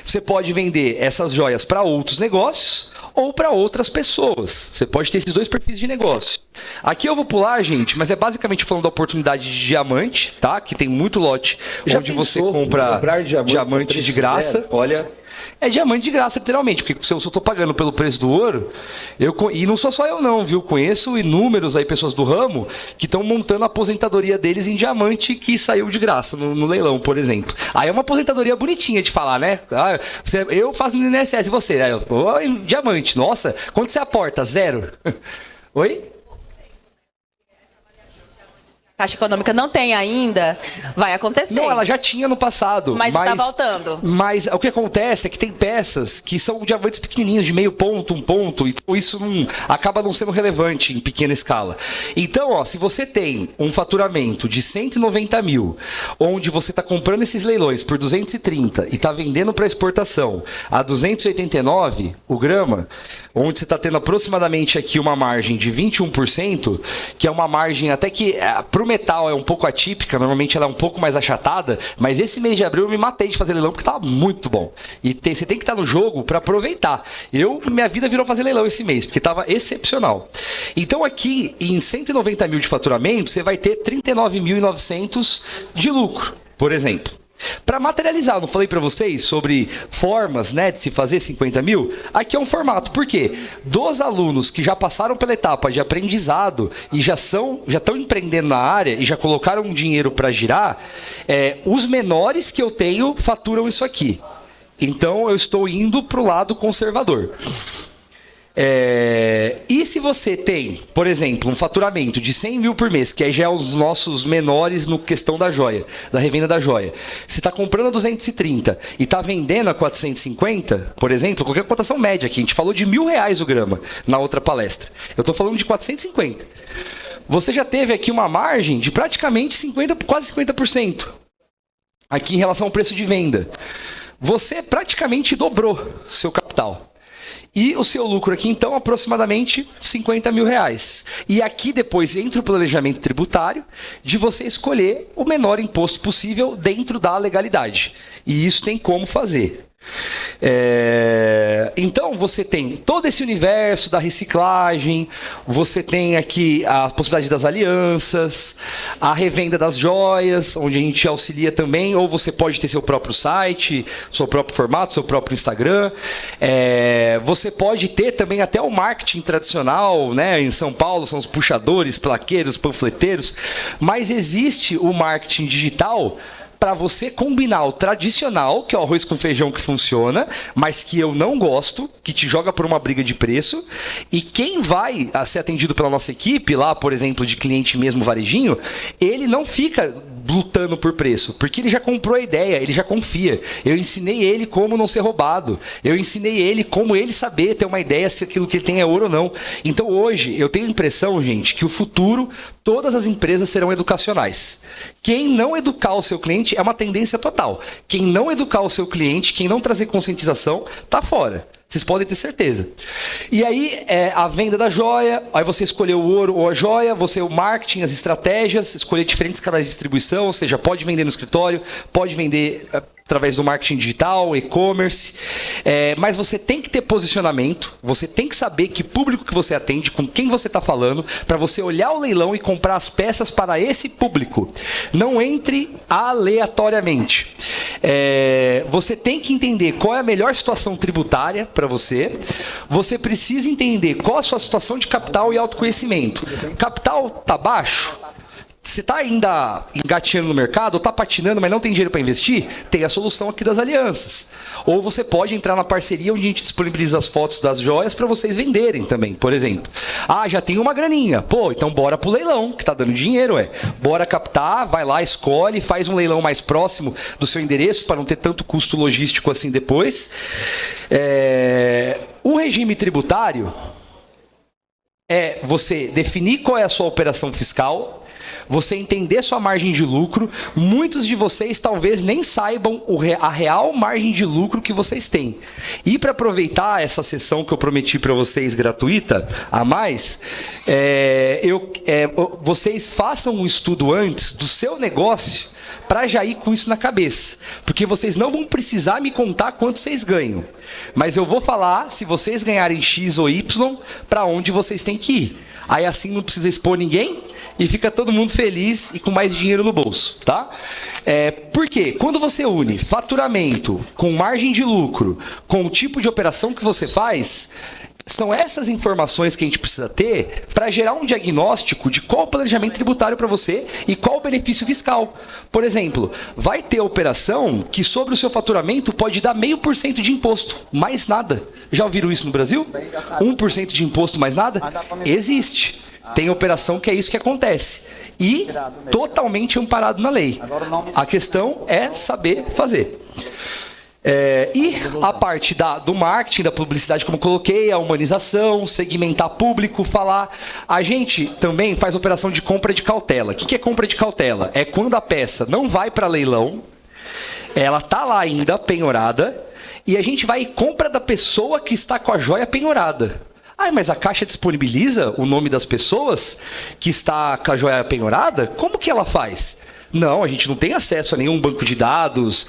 Você pode vender essas joias para outros negócios ou para outras pessoas. Você pode ter esses dois perfis de negócio. Aqui eu vou pular, gente, mas é basicamente falando da oportunidade de diamante, tá? Que tem muito lote onde você compra diamante de graça. Olha... É diamante de graça, literalmente, porque se eu estou pagando pelo preço do ouro, e não sou só eu não, viu? Conheço inúmeros aí, pessoas do ramo, que estão montando a aposentadoria deles em diamante que saiu de graça no leilão, por exemplo. Aí é uma aposentadoria bonitinha de falar, né? Ah, eu faço no INSS, e você? Aí eu, diamante, nossa, quanto você aporta? 0. Oi? Caixa Econômica não tem ainda, vai acontecer. Não, ela já tinha no passado. Mas está voltando. Mas o que acontece é que tem peças que são diamantes pequenininhos, de meio ponto, 1 ponto, e isso acaba não sendo relevante em pequena escala. Então, ó, se você tem um faturamento de 190 mil, onde você está comprando esses leilões por 230 e está vendendo para exportação a 289 o grama, onde você está tendo aproximadamente aqui uma margem de 21%, que é uma margem até que para o metal é um pouco atípica, normalmente ela é um pouco mais achatada, mas esse mês de abril eu me matei de fazer leilão porque estava muito bom. E você tem que estar no jogo para aproveitar. Minha vida virou fazer leilão esse mês, porque estava excepcional. Então aqui, em 190 mil de faturamento, você vai ter 39.900 de lucro, por exemplo. Para materializar, não falei para vocês sobre formas, né, de se fazer 50 mil? Aqui é um formato. Por quê? Dos alunos que já passaram pela etapa de aprendizado e já estão empreendendo na área e já colocaram dinheiro para girar, os menores que eu tenho faturam isso aqui. Então eu estou indo para o lado conservador. E se você tem, por exemplo, um faturamento de 100 mil por mês, que aí já é os nossos menores no questão da joia, da revenda da joia, você está comprando a 230 e está vendendo a 450, por exemplo, qualquer cotação média aqui, a gente falou de R$1.000 o grama na outra palestra, eu estou falando de 450. Você já teve aqui uma margem de praticamente 50%, quase 50% aqui em relação ao preço de venda. Você praticamente dobrou seu capital. E o seu lucro aqui, então, aproximadamente 50 mil reais. E aqui depois entra o planejamento tributário de você escolher o menor imposto possível dentro da legalidade. E isso tem como fazer. Então você tem todo esse universo da reciclagem, você tem aqui a possibilidade das alianças, a revenda das joias, onde a gente auxilia também, ou você pode ter seu próprio site, seu próprio formato, seu próprio Instagram. Você pode ter também até o marketing tradicional, né? Em São Paulo são os puxadores, plaqueiros, panfleteiros, mas existe o marketing digital para você combinar o tradicional, que é o arroz com feijão que funciona, mas que eu não gosto, que te joga por uma briga de preço, e quem vai ser atendido pela nossa equipe, lá, por exemplo, de cliente mesmo varejinho, ele não fica lutando por preço, porque ele já comprou a ideia, ele já confia. Eu ensinei ele como não ser roubado, eu ensinei ele como ele saber ter uma ideia se aquilo que ele tem é ouro ou não. Então hoje eu tenho a impressão, gente, que o futuro, todas as empresas serão educacionais. Quem não educar o seu cliente é uma tendência total. Quem não educar o seu cliente, quem não trazer conscientização, tá fora. Vocês podem ter certeza. E aí, a venda da joia, aí você escolheu o ouro ou a joia, o marketing, as estratégias, escolher diferentes canais de distribuição, ou seja, pode vender no escritório, pode vender através do marketing digital, e-commerce, mas você tem que ter posicionamento, você tem que saber que público que você atende, com quem você está falando, para você olhar o leilão e comprar as peças para esse público. Não entre aleatoriamente. Você tem que entender qual é a melhor situação tributária para você. Você precisa entender qual a sua situação de capital e autoconhecimento. Capital tá baixo? Você está ainda engateando no mercado, ou está patinando, mas não tem dinheiro para investir? Tem a solução aqui das alianças. Ou você pode entrar na parceria onde a gente disponibiliza as fotos das joias para vocês venderem também, por exemplo. Ah, já tem uma graninha. Pô, então bora pro leilão, que está dando dinheiro, Bora captar, vai lá, escolhe, faz um leilão mais próximo do seu endereço para não ter tanto custo logístico assim depois. O regime tributário é você definir qual é a sua operação fiscal, você entender sua margem de lucro. Muitos de vocês talvez nem saibam a real margem de lucro que vocês têm. E para aproveitar essa sessão que eu prometi para vocês gratuita, a mais, vocês façam um estudo antes do seu negócio para já ir com isso na cabeça. Porque vocês não vão precisar me contar quanto vocês ganham. Mas eu vou falar, se vocês ganharem X ou Y, para onde vocês têm que ir. Aí assim não precisa expor ninguém e fica todo mundo feliz e com mais dinheiro no bolso, tá? Porque quando você une faturamento com margem de lucro, com o tipo de operação que você faz, são essas informações que a gente precisa ter para gerar um diagnóstico de qual o planejamento tributário para você e qual o benefício fiscal. Por exemplo, vai ter operação que sobre o seu faturamento pode dar 0,5% de imposto, mais nada. Já ouviram isso no Brasil? 1% de imposto, mais nada? Existe. Tem operação que é isso que acontece. E totalmente amparado na lei. A questão é saber fazer. E a parte do marketing, da publicidade, como eu coloquei, a humanização, segmentar público, falar. A gente também faz operação de compra de cautela. O que é compra de cautela? É quando a peça não vai para leilão, ela está lá ainda, penhorada, e a gente vai e compra da pessoa que está com a joia penhorada. Mas a Caixa disponibiliza o nome das pessoas que está com a joia penhorada? Como que ela faz? Não, a gente não tem acesso a nenhum banco de dados,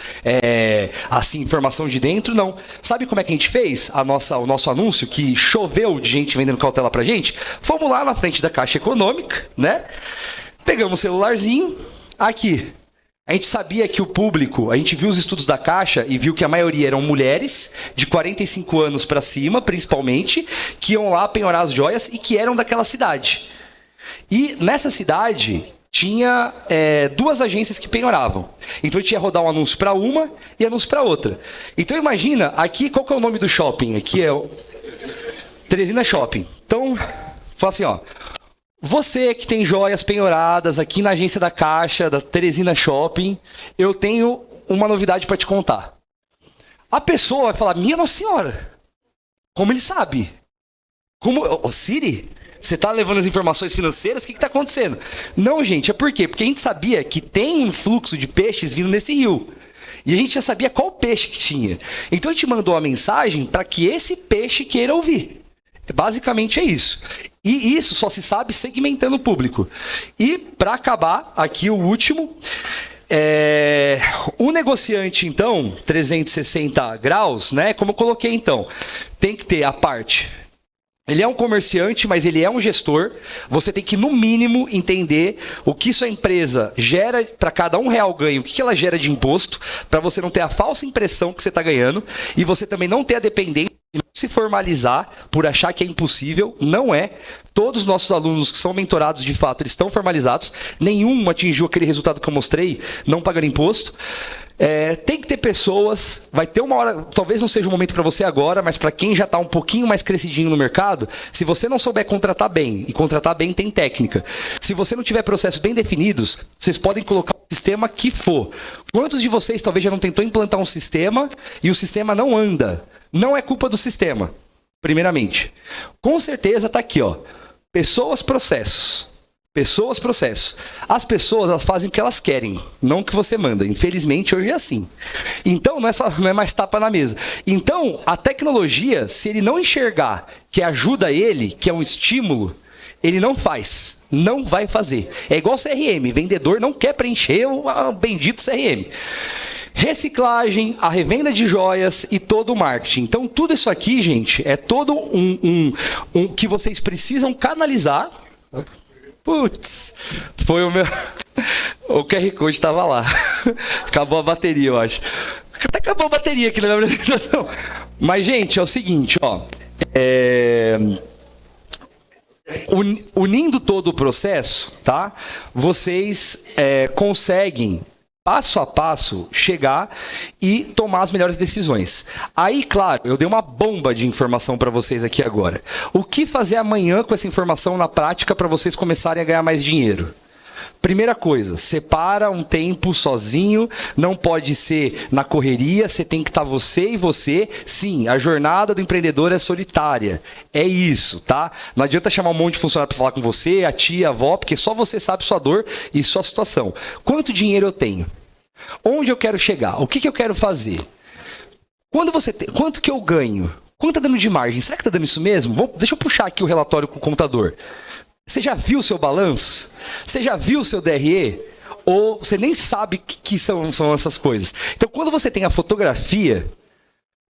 assim, informação de dentro, não. Sabe como é que a gente fez o nosso anúncio, que choveu de gente vendendo cautela pra gente? Fomos lá na frente da Caixa Econômica, né? Pegamos o celularzinho, aqui. A gente sabia que o público, a gente viu os estudos da Caixa e viu que a maioria eram mulheres, de 45 anos pra cima, principalmente, que iam lá penhorar as joias e que eram daquela cidade. E nessa cidade tinha 2 agências que penhoravam. Então a gente ia rodar um anúncio para uma e anúncio para outra. Então imagina, aqui, qual que é o nome do shopping? Aqui é o Teresina Shopping. Então, fala assim, ó. Você que tem joias penhoradas aqui na agência da Caixa, da Teresina Shopping, eu tenho uma novidade para te contar. A pessoa vai falar, minha Nossa Senhora, como ele sabe? Como, Siri? Você está levando as informações financeiras? O que está acontecendo? Não, gente, é por quê? Porque a gente sabia que tem um fluxo de peixes vindo nesse rio. E a gente já sabia qual peixe que tinha. Então a gente mandou uma mensagem para que esse peixe queira ouvir. Basicamente é isso. E isso só se sabe segmentando o público. E para acabar, aqui o último. O negociante, então, 360 graus, né? Como eu coloquei, então, tem que ter a parte. Ele é um comerciante, mas ele é um gestor. Você tem que, no mínimo, entender o que sua empresa gera para cada R$1 ganho, o que ela gera de imposto, para você não ter a falsa impressão que você está ganhando e você também não ter a dependência de não se formalizar por achar que é impossível. Não é. Todos os nossos alunos que são mentorados, de fato, eles estão formalizados. Nenhum atingiu aquele resultado que eu mostrei, não pagando imposto. Tem que ter pessoas, vai ter uma hora, talvez não seja o momento para você agora, mas para quem já está um pouquinho mais crescidinho no mercado, se você não souber contratar bem, e contratar bem tem técnica, se você não tiver processos bem definidos, vocês podem colocar o sistema que for. Quantos de vocês talvez já não tentou implantar um sistema e o sistema não anda? Não é culpa do sistema, primeiramente. Com certeza está aqui, ó, pessoas, processos. Pessoas, processos. As pessoas, elas fazem o que elas querem, não o que você manda. Infelizmente, hoje é assim. Então, não é mais tapa na mesa. Então, a tecnologia, se ele não enxergar que ajuda ele, que é um estímulo, ele não faz. Não vai fazer. É igual CRM. Vendedor não quer preencher o bendito CRM. Reciclagem, a revenda de joias e todo o marketing. Então, tudo isso aqui, gente, é todo um que vocês precisam canalizar. Putz, foi o meu... O QR Code estava lá. Acabou a bateria, eu acho. Até acabou a bateria aqui na minha apresentação. Mas, gente, é o seguinte, ó. Unindo todo o processo, tá? Vocês conseguem, passo a passo, chegar e tomar as melhores decisões. Aí, claro, eu dei uma bomba de informação para vocês aqui agora. O que fazer amanhã com essa informação na prática para vocês começarem a ganhar mais dinheiro? Primeira coisa, separa um tempo sozinho, não pode ser na correria, você tem que estar você e você. Sim, a jornada do empreendedor é solitária. É isso, tá? Não adianta chamar um monte de funcionário para falar com você, a tia, a avó, porque só você sabe sua dor e sua situação. Quanto dinheiro eu tenho? Onde eu quero chegar? O que eu quero fazer? Quanto que eu ganho? Quanto tá dando de margem? Será que tá dando isso mesmo? Deixa eu puxar aqui o relatório com o contador. Você já viu o seu balanço? Você já viu o seu DRE? Ou você nem sabe que são essas coisas? Então, quando você tem a fotografia,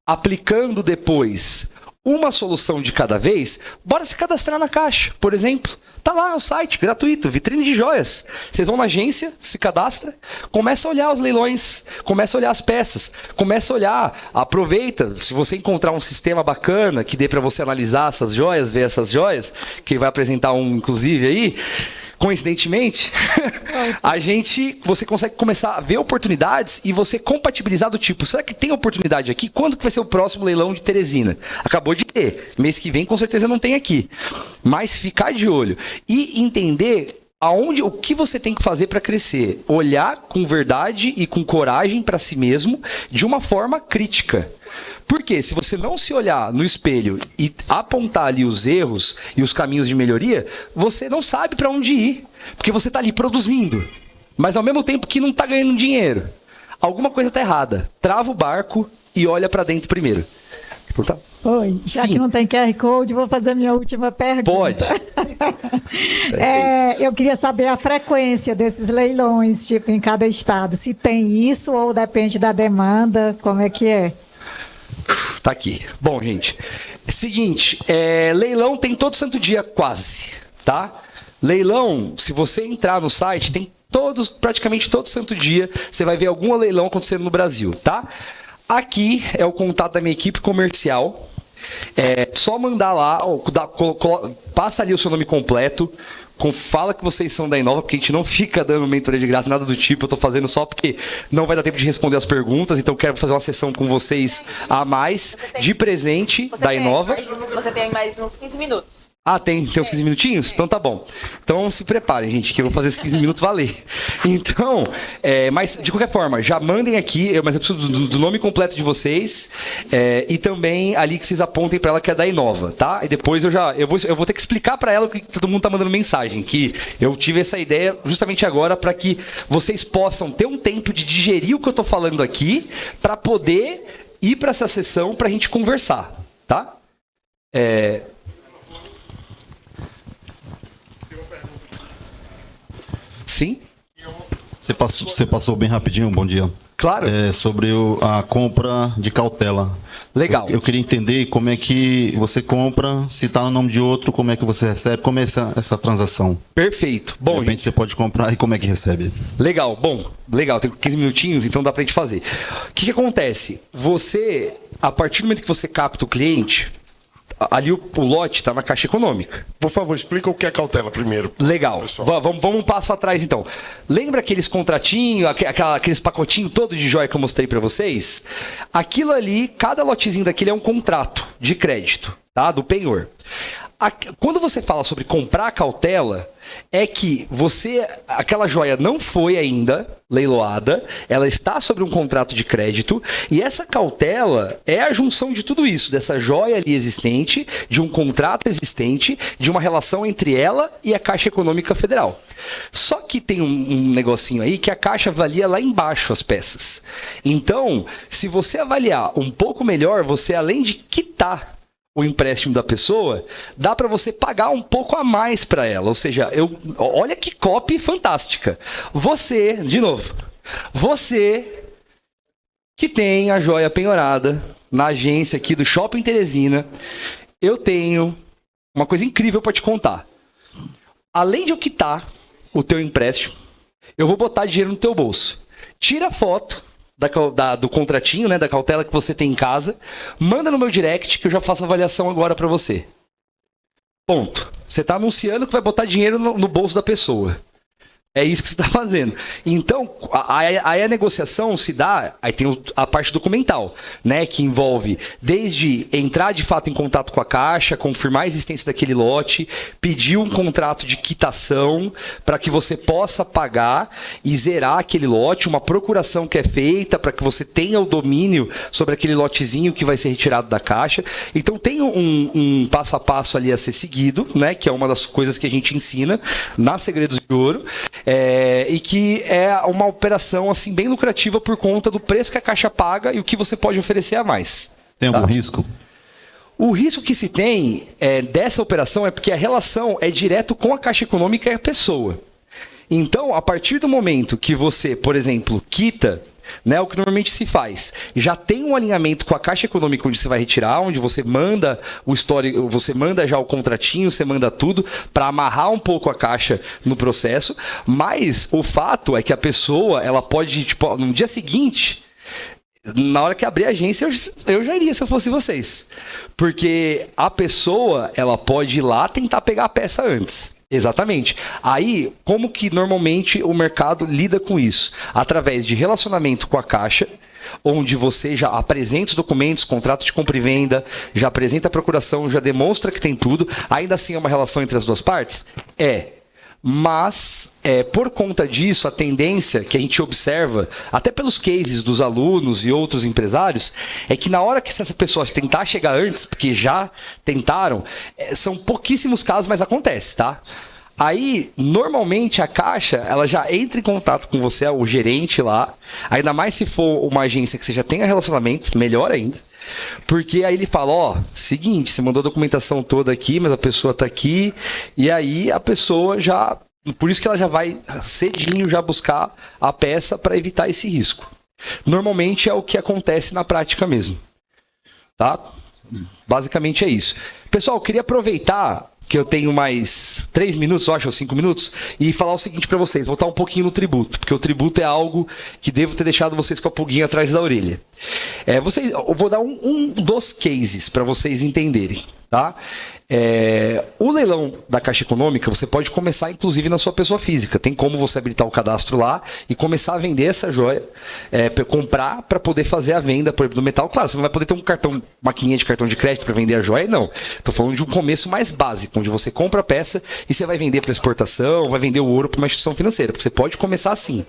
aplicando depois uma solução de cada vez, bora se cadastrar na Caixa, por exemplo. Tá lá o site, gratuito, vitrine de joias. Vocês vão na agência, se cadastra, começa a olhar os leilões, começa a olhar as peças, começa a olhar, aproveita, se você encontrar um sistema bacana que dê para você analisar essas joias, ver essas joias, que vai apresentar um inclusive aí, coincidentemente, você consegue começar a ver oportunidades e você compatibilizar do tipo, será que tem oportunidade aqui? Quando que vai ser o próximo leilão de Teresina? Acabou de ter. Mês que vem com certeza não tem aqui. Mas ficar de olho e entender o que você tem que fazer para crescer. Olhar com verdade e com coragem para si mesmo de uma forma crítica. Porque se você não se olhar no espelho e apontar ali os erros e os caminhos de melhoria, você não sabe para onde ir. Porque você está ali produzindo, mas ao mesmo tempo que não está ganhando dinheiro. Alguma coisa está errada. Trava o barco e olha para dentro primeiro. Oi, já Sim. que não tem QR Code, vou fazer a minha última pergunta. Pode. Eu queria saber a frequência desses leilões, tipo, em cada estado. Se tem isso ou depende da demanda, como é que é? Tá aqui. Bom, gente, seguinte, leilão tem todo santo dia quase, tá? Leilão, se você entrar no site, tem praticamente todo santo dia, você vai ver algum leilão acontecendo no Brasil, tá? Aqui é o contato da minha equipe comercial. Só mandar lá, passa ali o seu nome completo, fala que vocês são da Inova, porque a gente não fica dando mentoria de graça, nada do tipo. Eu tô fazendo só porque não vai dar tempo de responder as perguntas, então eu quero fazer uma sessão com vocês a mais, de presente da Inova. Você tem mais uns 15 minutos. Ah, tem uns 15 minutinhos? Então tá bom. Então se preparem, gente, que eu vou fazer esses 15 minutos valer. Então, mas de qualquer forma, já mandem aqui, mas eu preciso do nome completo de vocês e também ali que vocês apontem para ela que é da Inova, tá? E depois eu vou ter que explicar para ela que todo mundo tá mandando mensagem, que eu tive essa ideia justamente agora para que vocês possam ter um tempo de digerir o que eu tô falando aqui para poder ir para essa sessão pra gente conversar, tá? Sim? Você passou bem rapidinho, bom dia. Claro. Sobre a compra de cautela. Legal. Eu queria entender como é que você compra, se está no nome de outro, como é que você recebe, como é essa transação. Perfeito. Bom, de repente você pode comprar e como é que recebe. Legal, bom, legal, tem 15 minutinhos, então dá pra gente fazer. O que acontece? Você, a partir do momento que você capta o cliente, ali o lote está na Caixa Econômica. Por favor, explica o que é cautela primeiro. Legal. Vamos um passo atrás, então. Lembra aqueles contratinhos, aqueles pacotinhos todos de joia que eu mostrei para vocês? Aquilo ali, cada lotezinho daquele é um contrato de crédito, tá? Do penhor. Quando você fala sobre comprar cautela, é que aquela joia não foi ainda leiloada, ela está sobre um contrato de crédito, e essa cautela é a junção de tudo isso, dessa joia ali existente, de um contrato existente, de uma relação entre ela e a Caixa Econômica Federal. Só que tem um negocinho aí que a Caixa avalia lá embaixo as peças. Então, se você avaliar um pouco melhor, você além de quitar o empréstimo da pessoa, dá para você pagar um pouco a mais para ela. Ou seja, olha que copy fantástica. Você que tem a joia penhorada na agência aqui do Shopping Teresina, eu tenho uma coisa incrível para te contar. Além de eu quitar o teu empréstimo, eu vou botar dinheiro no teu bolso. Tira a foto do contratinho, né, da cautela que você tem em casa, manda no meu direct que eu já faço a avaliação agora para você. Ponto. Você está anunciando que vai botar dinheiro no bolso da pessoa. É isso que você está fazendo. Então, aí a negociação se dá, aí tem a parte documental, né? Que envolve desde entrar de fato em contato com a Caixa, confirmar a existência daquele lote, pedir um contrato de quitação para que você possa pagar e zerar aquele lote, uma procuração que é feita para que você tenha o domínio sobre aquele lotezinho que vai ser retirado da Caixa. Então tem um passo a passo ali a ser seguido, né? Que é uma das coisas que a gente ensina na Segredos de Ouro. E que é uma operação assim bem lucrativa por conta do preço que a Caixa paga e o que você pode oferecer a mais. Tem algum risco? O risco que se tem dessa operação é porque a relação é direto com a Caixa Econômica e a pessoa. Então, a partir do momento que você, por exemplo, quita, né, o que normalmente se faz, já tem um alinhamento com a Caixa Econômica onde você vai retirar, onde você manda o histórico, você manda já o contratinho, você manda tudo para amarrar um pouco a Caixa no processo, mas o fato é que a pessoa, ela pode, tipo, no dia seguinte, na hora que abrir a agência, eu já iria se eu fosse vocês, porque a pessoa, ela pode ir lá tentar pegar a peça antes. Exatamente. Aí, como que normalmente o mercado lida com isso? Através de relacionamento com a Caixa, onde você já apresenta os documentos, contrato de compra e venda, já apresenta a procuração, já demonstra que tem tudo. Ainda assim é uma relação entre as duas partes? Mas, por conta disso, a tendência que a gente observa, até pelos cases dos alunos e outros empresários, é que na hora que essa pessoa tentar chegar antes, porque já tentaram, são pouquíssimos casos, mas acontece, tá? Aí, normalmente, a Caixa, ela já entra em contato com você, o gerente lá, ainda mais se for uma agência que você já tenha relacionamento, melhor ainda. Porque aí ele fala, seguinte, você mandou a documentação toda aqui, mas a pessoa tá aqui, e aí a pessoa já, por isso que ela já vai cedinho já buscar a peça para evitar esse risco. Normalmente é o que acontece na prática mesmo, tá? Basicamente é isso. Pessoal, eu queria aproveitar que eu tenho mais 3 minutos, eu acho, ou 5 minutos, e falar o seguinte para vocês, voltar um pouquinho no tributo, porque o tributo é algo que devo ter deixado vocês com a pulguinha atrás da orelha. Eu vou dar um dos cases para vocês entenderem, tá? O leilão da Caixa Econômica, você pode começar inclusive na sua pessoa física. Tem como você habilitar o cadastro lá e começar a vender essa joia, comprar para poder fazer a venda, por exemplo, do metal. Claro, você não vai poder ter um cartão, maquininha de cartão de crédito para vender a joia, não. Estou falando de um começo mais básico, onde você compra a peça e você vai vender para exportação, vai vender o ouro para uma instituição financeira. Você pode começar assim.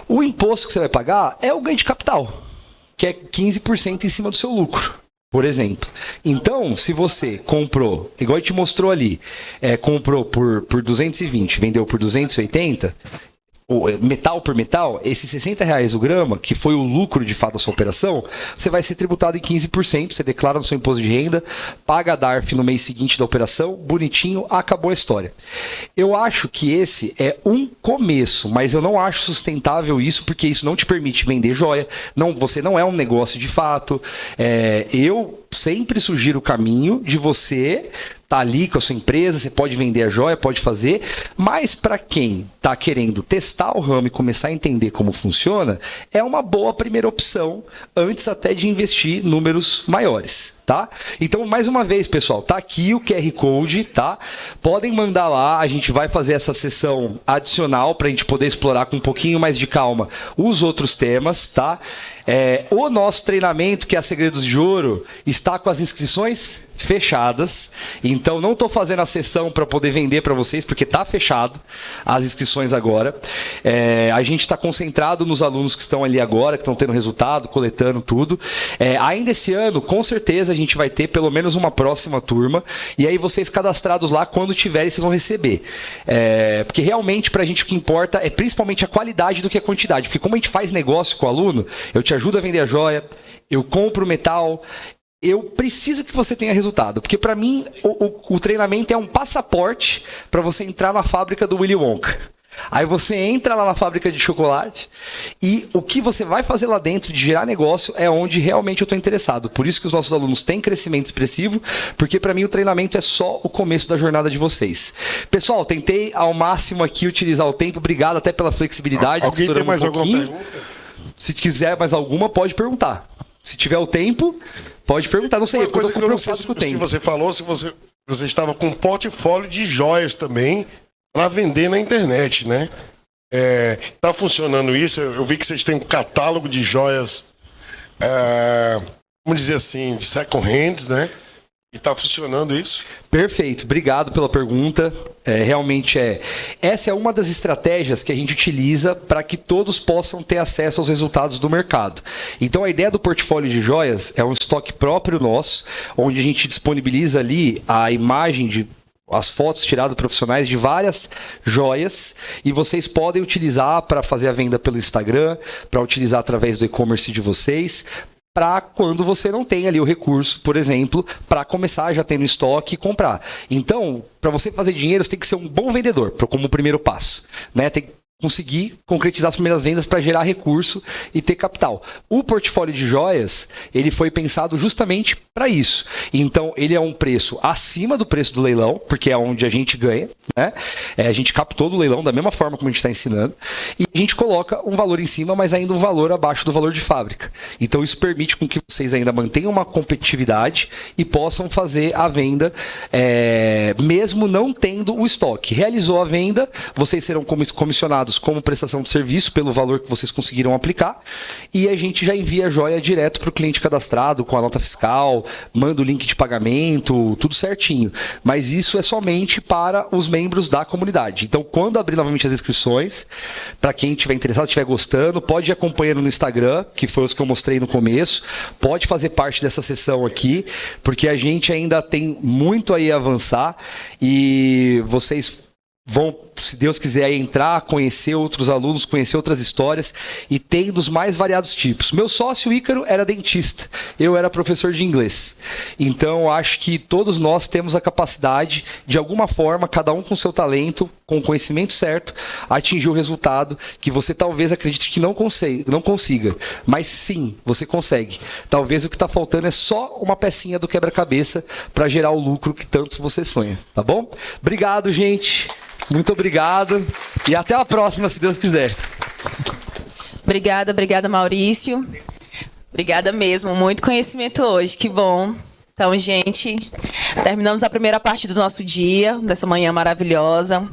O imposto que você vai pagar é o ganho de capital, que é 15% em cima do seu lucro, por exemplo. Então, se você comprou, igual a gente mostrou ali, comprou por 220, vendeu por 280, metal por metal, esses R$60 o grama, que foi o lucro de fato da sua operação, você vai ser tributado em 15%, você declara no seu imposto de renda, paga a DARF no mês seguinte da operação, bonitinho, acabou a história. Eu acho que esse é um começo, mas eu não acho sustentável isso, porque isso não te permite vender joia, você não é um negócio de fato. Eu sempre sugiro o caminho de você tá ali com a sua empresa, você pode vender a joia, pode fazer, mas para quem tá querendo testar o ramo e começar a entender como funciona, é uma boa primeira opção, antes até de investir números maiores, tá? Então, mais uma vez, pessoal, tá aqui o QR Code, tá? Podem mandar lá, a gente vai fazer essa sessão adicional para a gente poder explorar com um pouquinho mais de calma os outros temas, tá? O nosso treinamento, que é a Segredos de Ouro, está com as inscrições fechadas, então não estou fazendo a sessão para poder vender para vocês, porque está fechado as inscrições agora. A gente está concentrado nos alunos que estão ali agora, que estão tendo resultado, coletando tudo. Ainda esse ano, com certeza, a gente vai ter pelo menos uma próxima turma, e aí vocês cadastrados lá, quando tiverem, vocês vão receber. Porque realmente, para a gente, o que importa é principalmente a qualidade do que a quantidade, porque como a gente faz negócio com o aluno, eu te ajudo a vender a joia, eu compro metal, eu preciso que você tenha resultado, porque para mim o treinamento é um passaporte para você entrar na fábrica do Willy Wonka. Aí você entra lá na fábrica de chocolate e o que você vai fazer lá dentro de gerar negócio é onde realmente eu estou interessado. Por isso que os nossos alunos têm crescimento expressivo, porque para mim o treinamento é só o começo da jornada de vocês. Pessoal, tentei ao máximo aqui utilizar o tempo. Obrigado até pela flexibilidade. Alguém tem mais alguma pergunta? Se quiser mais alguma, pode perguntar. Se tiver o tempo, pode perguntar. Não sei, uma coisa que eu não sei se você falou, se você estava com um portfólio de joias também, para vender na internet, né? Tá funcionando isso? Eu vi que vocês têm um catálogo de joias, vamos dizer assim, de second hands, né? E tá funcionando isso? Perfeito, obrigado pela pergunta. Realmente essa é uma das estratégias que a gente utiliza para que todos possam ter acesso aos resultados do mercado. Então a ideia do portfólio de joias é um estoque próprio nosso, onde a gente disponibiliza ali a imagem de as fotos tiradas profissionais de várias joias e vocês podem utilizar para fazer a venda pelo Instagram, para utilizar através do e-commerce de vocês, para quando você não tem ali o recurso, por exemplo, para começar já tendo estoque e comprar. Então, para você fazer dinheiro, você tem que ser um bom vendedor, como primeiro passo, né? Tem que conseguir concretizar as primeiras vendas para gerar recurso e ter capital. O portfólio de joias, ele foi pensado justamente para isso. Então, ele é um preço acima do preço do leilão, porque é onde a gente ganha, né? A gente captou do leilão da mesma forma como a gente está ensinando, e a gente coloca um valor em cima, mas ainda um valor abaixo do valor de fábrica. Então, isso permite com que vocês ainda mantenham uma competitividade e possam fazer a venda, mesmo não tendo o estoque. Realizou a venda, vocês serão comissionados como prestação de serviço pelo valor que vocês conseguiram aplicar, e a gente já envia a joia direto para o cliente cadastrado com a nota fiscal, manda o link de pagamento, tudo certinho. Mas isso é somente para os membros da comunidade. Então, quando abrir novamente as inscrições, para quem estiver interessado, estiver gostando, pode ir acompanhando no Instagram, que foi os que eu mostrei no começo, pode fazer parte dessa sessão aqui, porque a gente ainda tem muito aí a avançar e vocês vão, se Deus quiser, entrar, conhecer outros alunos, conhecer outras histórias, e tem dos mais variados tipos. Meu sócio Ícaro era dentista, eu era professor de inglês. Então acho que todos nós temos a capacidade, de alguma forma, cada um com seu talento, com o conhecimento certo, atingir o resultado que você talvez acredite que não consiga. Mas sim, você consegue. Talvez o que está faltando é só uma pecinha do quebra-cabeça para gerar o lucro que tanto você sonha. Tá bom? Obrigado, gente. Muito obrigado e até a próxima, se Deus quiser. Obrigada, Maurício. Obrigada mesmo, muito conhecimento hoje, que bom. Então, gente, terminamos a primeira parte do nosso dia, dessa manhã maravilhosa.